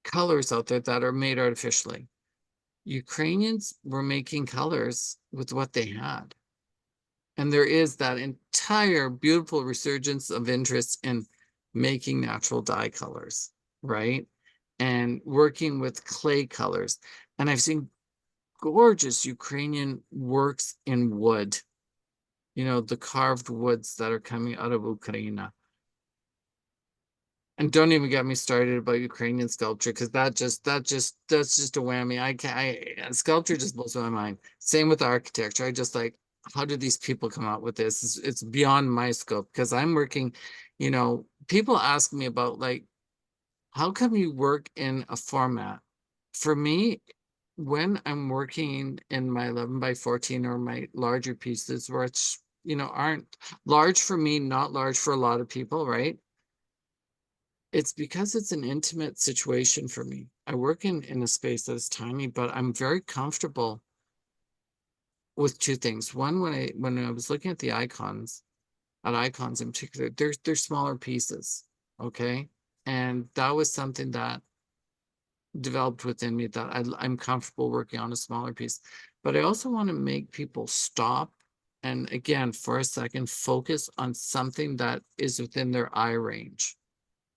colors out there that are made artificially. Ukrainians were making colors with what they had. And there is that entire beautiful resurgence of interest in making natural dye colors, right? And working with clay colors. And I've seen gorgeous Ukrainian works in wood, you know, the carved woods that are coming out of Ukraine. And don't even get me started about Ukrainian sculpture, because that's just a whammy. Sculpture just blows my mind. Same with architecture. I just like, how did these people come out with this? It's beyond my scope, because I'm working, you know, people ask me about like, how come you work in a format? For me, when I'm working in my 11 by 14 or my larger pieces, where it's, you know, aren't large for me, not large for a lot of people, right? It's because it's an intimate situation for me. I work in a space that is tiny, but I'm very comfortable with two things. One, when I was looking at the icons, at icons in particular, they're smaller pieces, okay? And that was something that developed within me, that I'm comfortable working on a smaller piece. But I also want to make people stop and, again, for a second, focus on something that is within their eye range,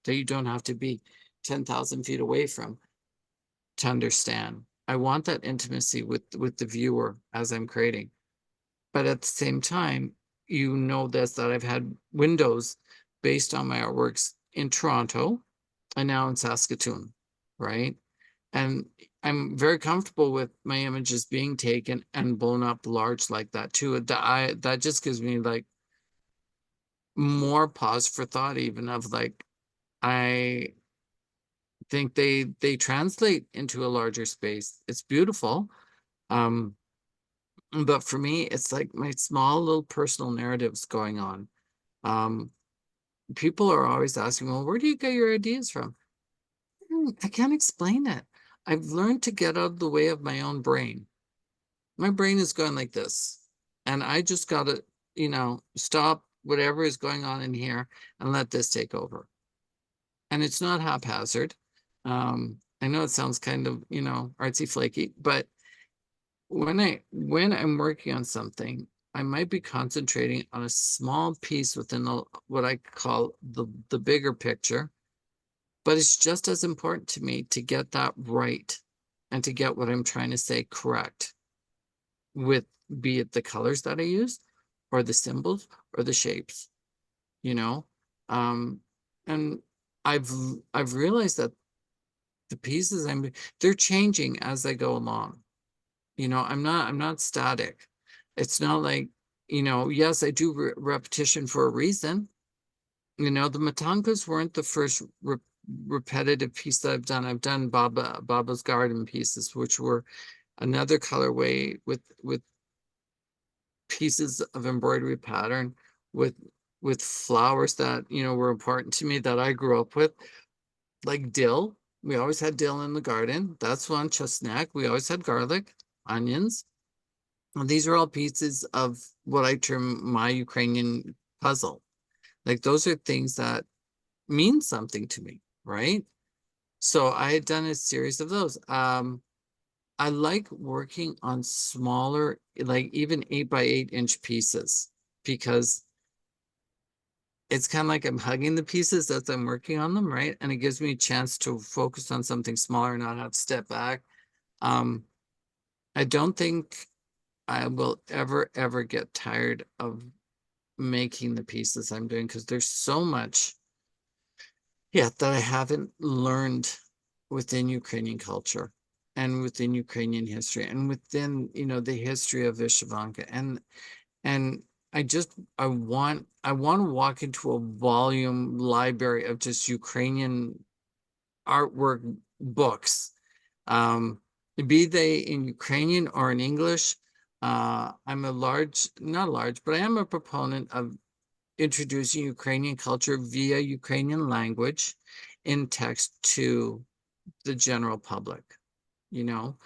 that you don't have to be 10,000 feet away from to understand. I want that intimacy with the viewer as I'm creating. But at the same time, you know this, that I've had windows based on my artworks in Toronto and now in Saskatoon, right? And I'm very comfortable with my images being taken and blown up large like that too. That just gives me like more pause for thought, even of like, I think they translate into a larger space. It's beautiful. But for me, it's like my small little personal narratives going on. People are always asking, well, where do you get your ideas from? I can't explain it. I've learned to get out of the way of my own brain. My brain is going like this. And I just got to, you know, stop whatever is going on in here and let this take over. And it's not haphazard. I know it sounds kind of, you know, artsy flaky, but when I'm working on something, I might be concentrating on a small piece within what I call the bigger picture, but it's just as important to me to get that right. and to get what I'm trying to say correct with, be it the colors that I use or the symbols or the shapes, you know? And I've realized that the pieces they're changing as I go along. You know, I'm not static. It's not like, you know, yes, I do repetition for a reason. You know, the Motankas weren't the first repetitive piece that I've done. I've done Baba's Garden pieces, which were another colorway with pieces of embroidery pattern with flowers that, you know, were important to me that I grew up with, like dill. We always had dill in the garden. That's one. Chestnut. We always had garlic, onions. And these are all pieces of what I term my Ukrainian puzzle. Like those are things that mean something to me, right? So I had done a series of those. I like working on smaller, like even 8 by 8 inch pieces, because it's kind of like I'm hugging the pieces as I'm working on them, right? And it gives me a chance to focus on something smaller and not have to step back. I don't think I will ever get tired of making the pieces I'm doing, because there's so much, yeah, that I haven't learned within Ukrainian culture and within Ukrainian history and within, you know, the history of Vyshyvanka. And I want to walk into a volume library of just Ukrainian artwork books, be they in Ukrainian or in English. I'm not large, but I am a proponent of introducing Ukrainian culture via Ukrainian language in text to the general public. You know,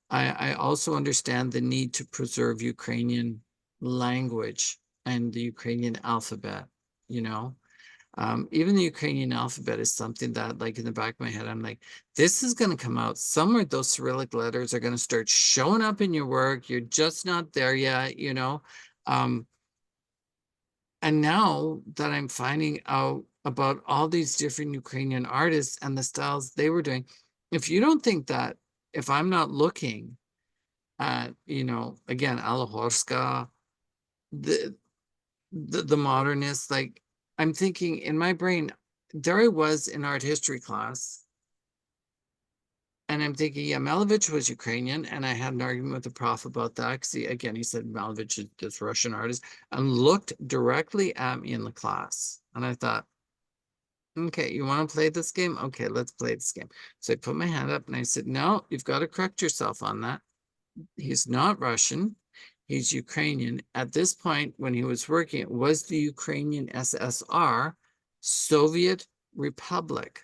I also understand the need to preserve Ukrainian language and the Ukrainian alphabet, you know. Even the Ukrainian alphabet is something that, like, in the back of my head, I'm like, this is going to come out somewhere. Those Cyrillic letters are going to start showing up in your work. You're just not there yet, you know. And now that I'm finding out about all these different Ukrainian artists and the styles they were doing, if you don't think that, if I'm not looking at, you know, again, Alahorska, the modernists, like, I'm thinking in my brain, there I was in art history class, and I'm thinking, yeah, Malevich was Ukrainian, and I had an argument with the prof about that, because again, he said Malevich is this Russian artist, and looked directly at me in the class. And I thought, okay, you want to play this game? Okay, let's play this game. So I put my hand up and I said, no, you've got to correct yourself on that. He's not Russian. He's Ukrainian. At this point, when he was working, it was the Ukrainian SSR, Soviet Republic,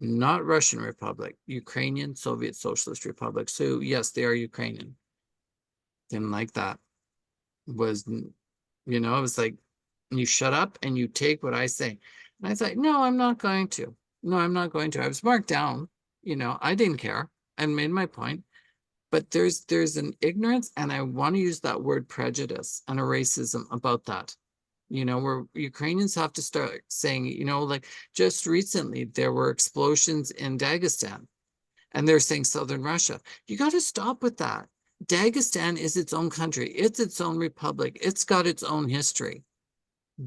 not Russian Republic, Ukrainian Soviet Socialist Republic. So yes, they are Ukrainian. Didn't like that. Was, you know, it was like, you shut up and you take what I say. And I thought, no, I'm not going to. No, I'm not going to. I was marked down. You know, I didn't care. I made my point. But there's an ignorance, and I want to use that word prejudice and a racism about that. You know, where Ukrainians have to start saying, you know, like just recently there were explosions in Dagestan, and they're saying Southern Russia. You got to stop with that. Dagestan is its own country. It's its own republic. It's got its own history.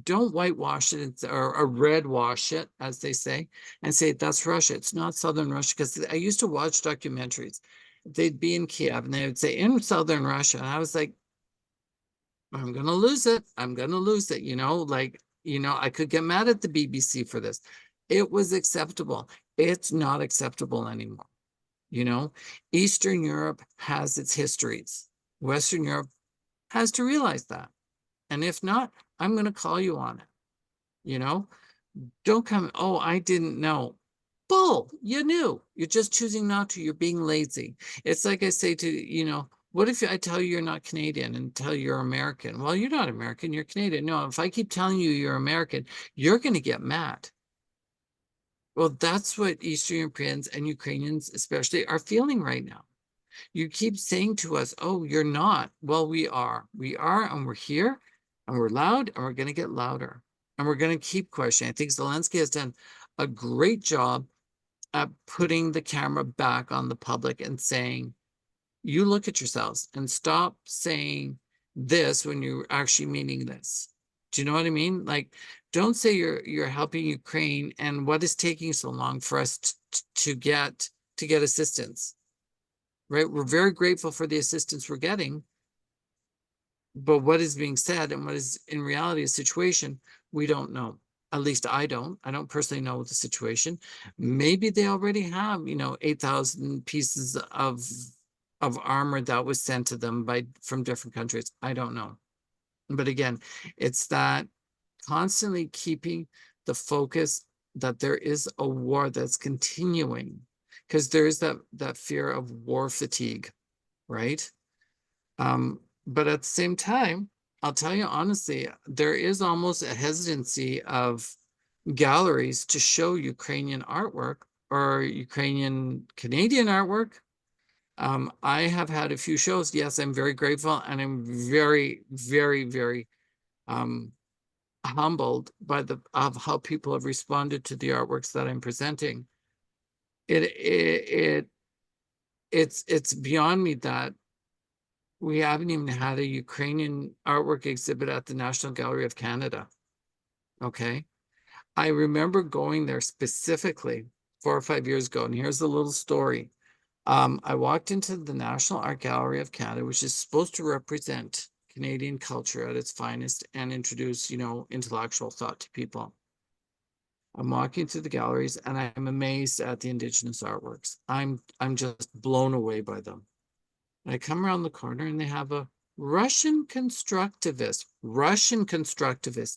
Don't whitewash it or red wash it, as they say, and say that's Russia. It's not Southern Russia, because I used to watch documentaries. They'd be in Kiev and they would say in Southern Russia. And I was like, I'm going to lose it. I'm going to lose it. You know, like, you know, I could get mad at the BBC for this. It was acceptable. It's not acceptable anymore. You know, Eastern Europe has its histories. Western Europe has to realize that. And if not, I'm going to call you on it. You know, don't come, oh, I didn't know. Bull, you knew. You're just choosing not to. You're being lazy. It's like I say to, you know, what if I tell you you're not Canadian and tell you you're American? Well, you're not American, you're Canadian. No, if I keep telling you you're American, you're going to get mad. Well, that's what Eastern Europeans and Ukrainians especially are feeling right now. You keep saying to us, oh, you're not. Well, we are. We are, and we're here, and we're loud, and we're going to get louder. And we're going to keep questioning. I think Zelensky has done a great job putting the camera back on the public and saying, you look at yourselves and stop saying this when you're actually meaning this. Do you know what I mean? Like, don't say you're helping Ukraine and what is taking so long for us to get assistance, right? We're very grateful for the assistance we're getting, but what is being said and what is in reality a situation, we don't know. At least I don't. I don't personally know the situation. Maybe they already have, 8,000 pieces of armor that was sent to them from different countries. I don't know. But again, it's that constantly keeping the focus that there is a war that's continuing, because there is that fear of war fatigue, right? But at the same time, I'll tell you honestly, there is almost a hesitancy of galleries to show Ukrainian artwork or Ukrainian Canadian artwork. I have had a few shows. Yes, I'm very grateful, and I'm very, very, very humbled by of how people have responded to the artworks that I'm presenting. It's beyond me that we haven't even had a Ukrainian artwork exhibit at the National Gallery of Canada. Okay. I remember going there specifically 4 or 5 years ago, and here's a little story. I walked into the National Art Gallery of Canada, which is supposed to represent Canadian culture at its finest and introduce, intellectual thought to people. I'm walking through the galleries and I'm amazed at the Indigenous artworks. I'm just blown away by them. And I come around the corner and they have a Russian constructivist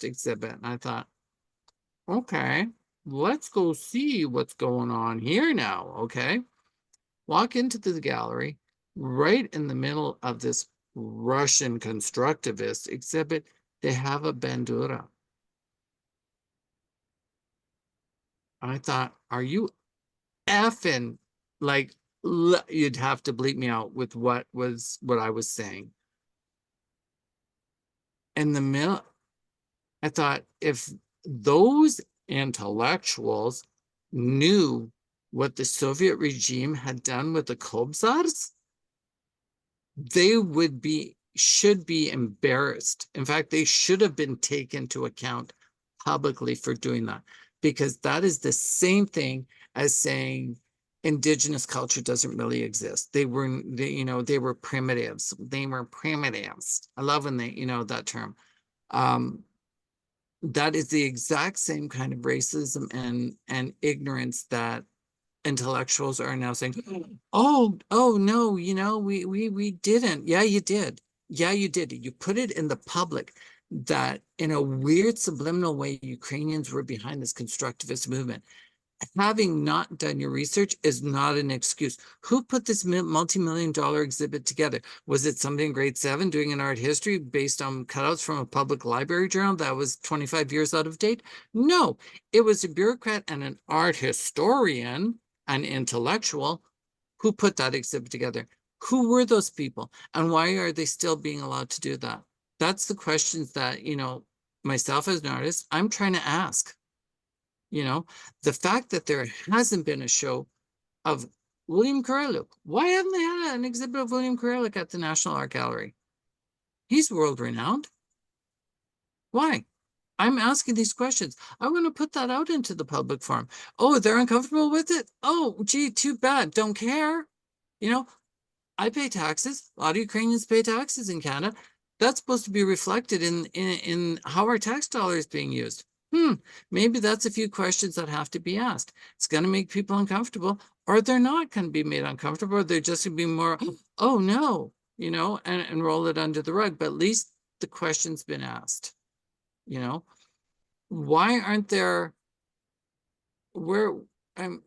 exhibit. And I thought, okay, let's go see what's going on here now, okay? Walk into the gallery, right in the middle of this Russian constructivist exhibit, they have a bandura. I thought, are you effing, like, you'd have to bleep me out with what I was saying. In the middle, I thought, if those intellectuals knew what the Soviet regime had done with the Kobzars, they should be embarrassed. In fact, they should have been taken to account publicly for doing that, because that is the same thing as saying Indigenous culture doesn't really exist. They were primitives. They were primitives. I love when they, that term. That is the exact same kind of racism and ignorance that intellectuals are now saying, oh no, we didn't. Yeah, you did. Yeah, you did. You put it in the public that in a weird subliminal way, Ukrainians were behind this constructivist movement. Having not done your research is not an excuse. Who put this multi-million-dollar exhibit together? Was it somebody in grade 7 doing an art history based on cutouts from a public library journal that was 25 years out of date? No, it was a bureaucrat and an art historian, an intellectual, who put that exhibit together. Who were those people? And why are they still being allowed to do that? That's the questions that, myself as an artist, I'm trying to ask. The fact that there hasn't been a show of William Kurelik. Why haven't they had an exhibit of William Kurelik at the National Art Gallery? He's world renowned. Why? I'm asking these questions. I want to put that out into the public forum. Oh, they're uncomfortable with it? Oh, gee, too bad. Don't care. I pay taxes. A lot of Ukrainians pay taxes in Canada. That's supposed to be reflected in how our tax dollar is being used. Maybe that's a few questions that have to be asked. It's going to make people uncomfortable, or they're not going to be made uncomfortable, or they're just going to be more, oh no, and roll it under the rug. But at least the question's been asked. Why aren't there, I'm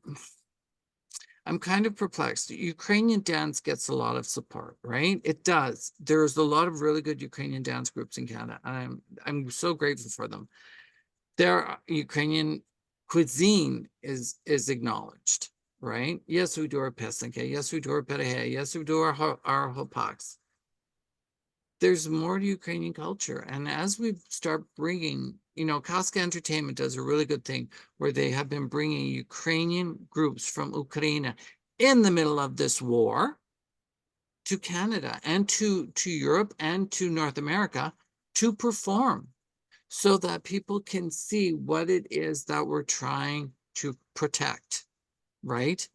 kind of perplexed. Ukrainian dance gets a lot of support, right? It does. There's a lot of really good Ukrainian dance groups in Canada, and I'm so grateful for them. Their Ukrainian cuisine is acknowledged, right? Yes, we do our Pysanka. Yes, we do our perehe. Yes, we do our hopaks. there's more to Ukrainian culture. And as we start bringing, Kaska Entertainment does a really good thing where they have been bringing Ukrainian groups from Ukraine in the middle of this war to Canada and to Europe and to North America to perform so that people can see what it is that we're trying to protect, right?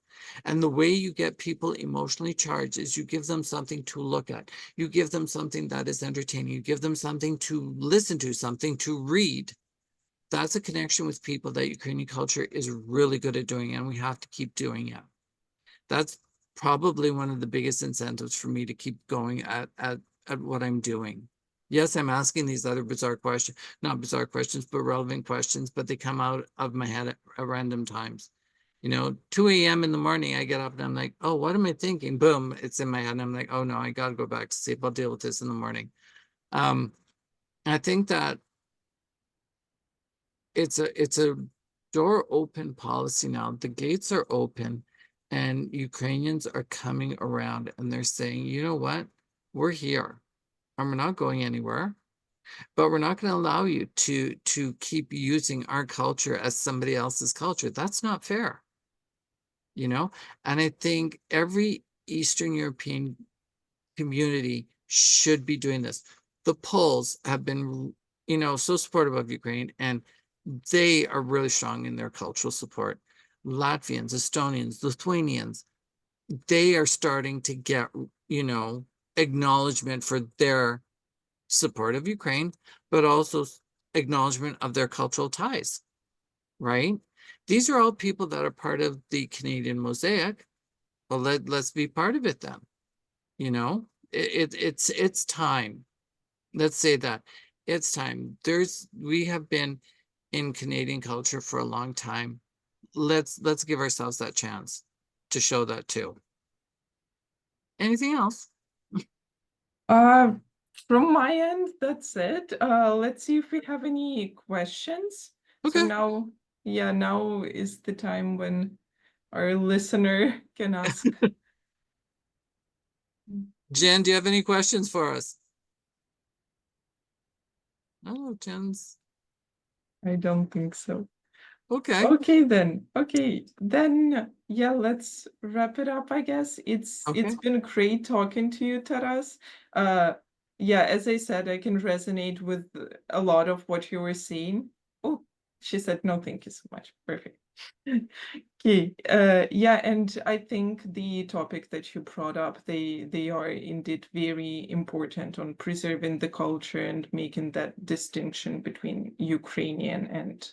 And the way you get people emotionally charged is you give them something to look at. You give them something that is entertaining. You give them something to listen to, something to read. That's a connection with people that Ukrainian culture is really good at doing, and we have to keep doing it. That's probably one of the biggest incentives for me to keep going at what I'm doing. Yes, I'm asking these other bizarre questions, not bizarre questions, but relevant questions, but they come out of my head at random times. 2 a.m. in the morning, I get up and I'm like, oh, what am I thinking? Boom, it's in my head. And I'm like, oh no, I got to go back to sleep. I'll deal with this in the morning. I think that it's a door open policy now. The gates are open and Ukrainians are coming around and they're saying, you know what? We're here and we're not going anywhere, but we're not going to allow you to keep using our culture as somebody else's culture. That's not fair. And I think every Eastern European community should be doing this. The Poles have been, so supportive of Ukraine, and they are really strong in their cultural support. Latvians, Estonians, Lithuanians, they are starting to get, acknowledgement for their support of Ukraine, but also acknowledgement of their cultural ties, right? These are all people that are part of the Canadian mosaic. Well, let's be part of it then. It's time. Let's say that it's time. We have been in Canadian culture for a long time. Let's give ourselves that chance to show that too. Anything else? Uh, from my end, that's it. Let's see if we have any questions. So Okay. now is the time when our listener can ask. Jen, do you have any questions for us? Oh, Jen's. I don't think so. Okay. Okay then. Yeah, let's wrap it up, I guess. It's Okay. been great talking to you, Taras. Yeah, as I said, I can resonate with a lot of what you were saying. Oh, she said no, thank you so much. Perfect. Okay. Yeah, and I think the topic that you brought up, they are indeed very important on preserving the culture and making that distinction between Ukrainian and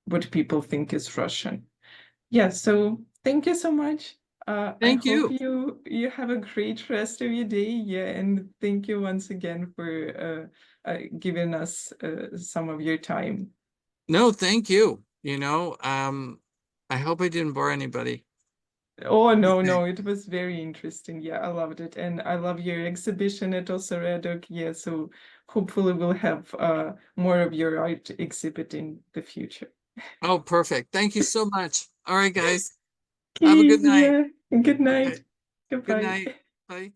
what people think is Russian. Yeah, so thank you so much. I Thank hope you. you have a great rest of your day. Yeah, and thank you once again for giving us some of your time. No, thank you. I hope I didn't bore anybody. Oh, no, it was very interesting. Yeah, I loved it. And I love your exhibition at Osaredok. Yeah, so hopefully we'll have more of your art exhibit in the future. Oh, perfect. Thank you so much. All right, guys. Have a Okay, good night. yeah. Good Okay. night. Good Goodbye. night. Bye.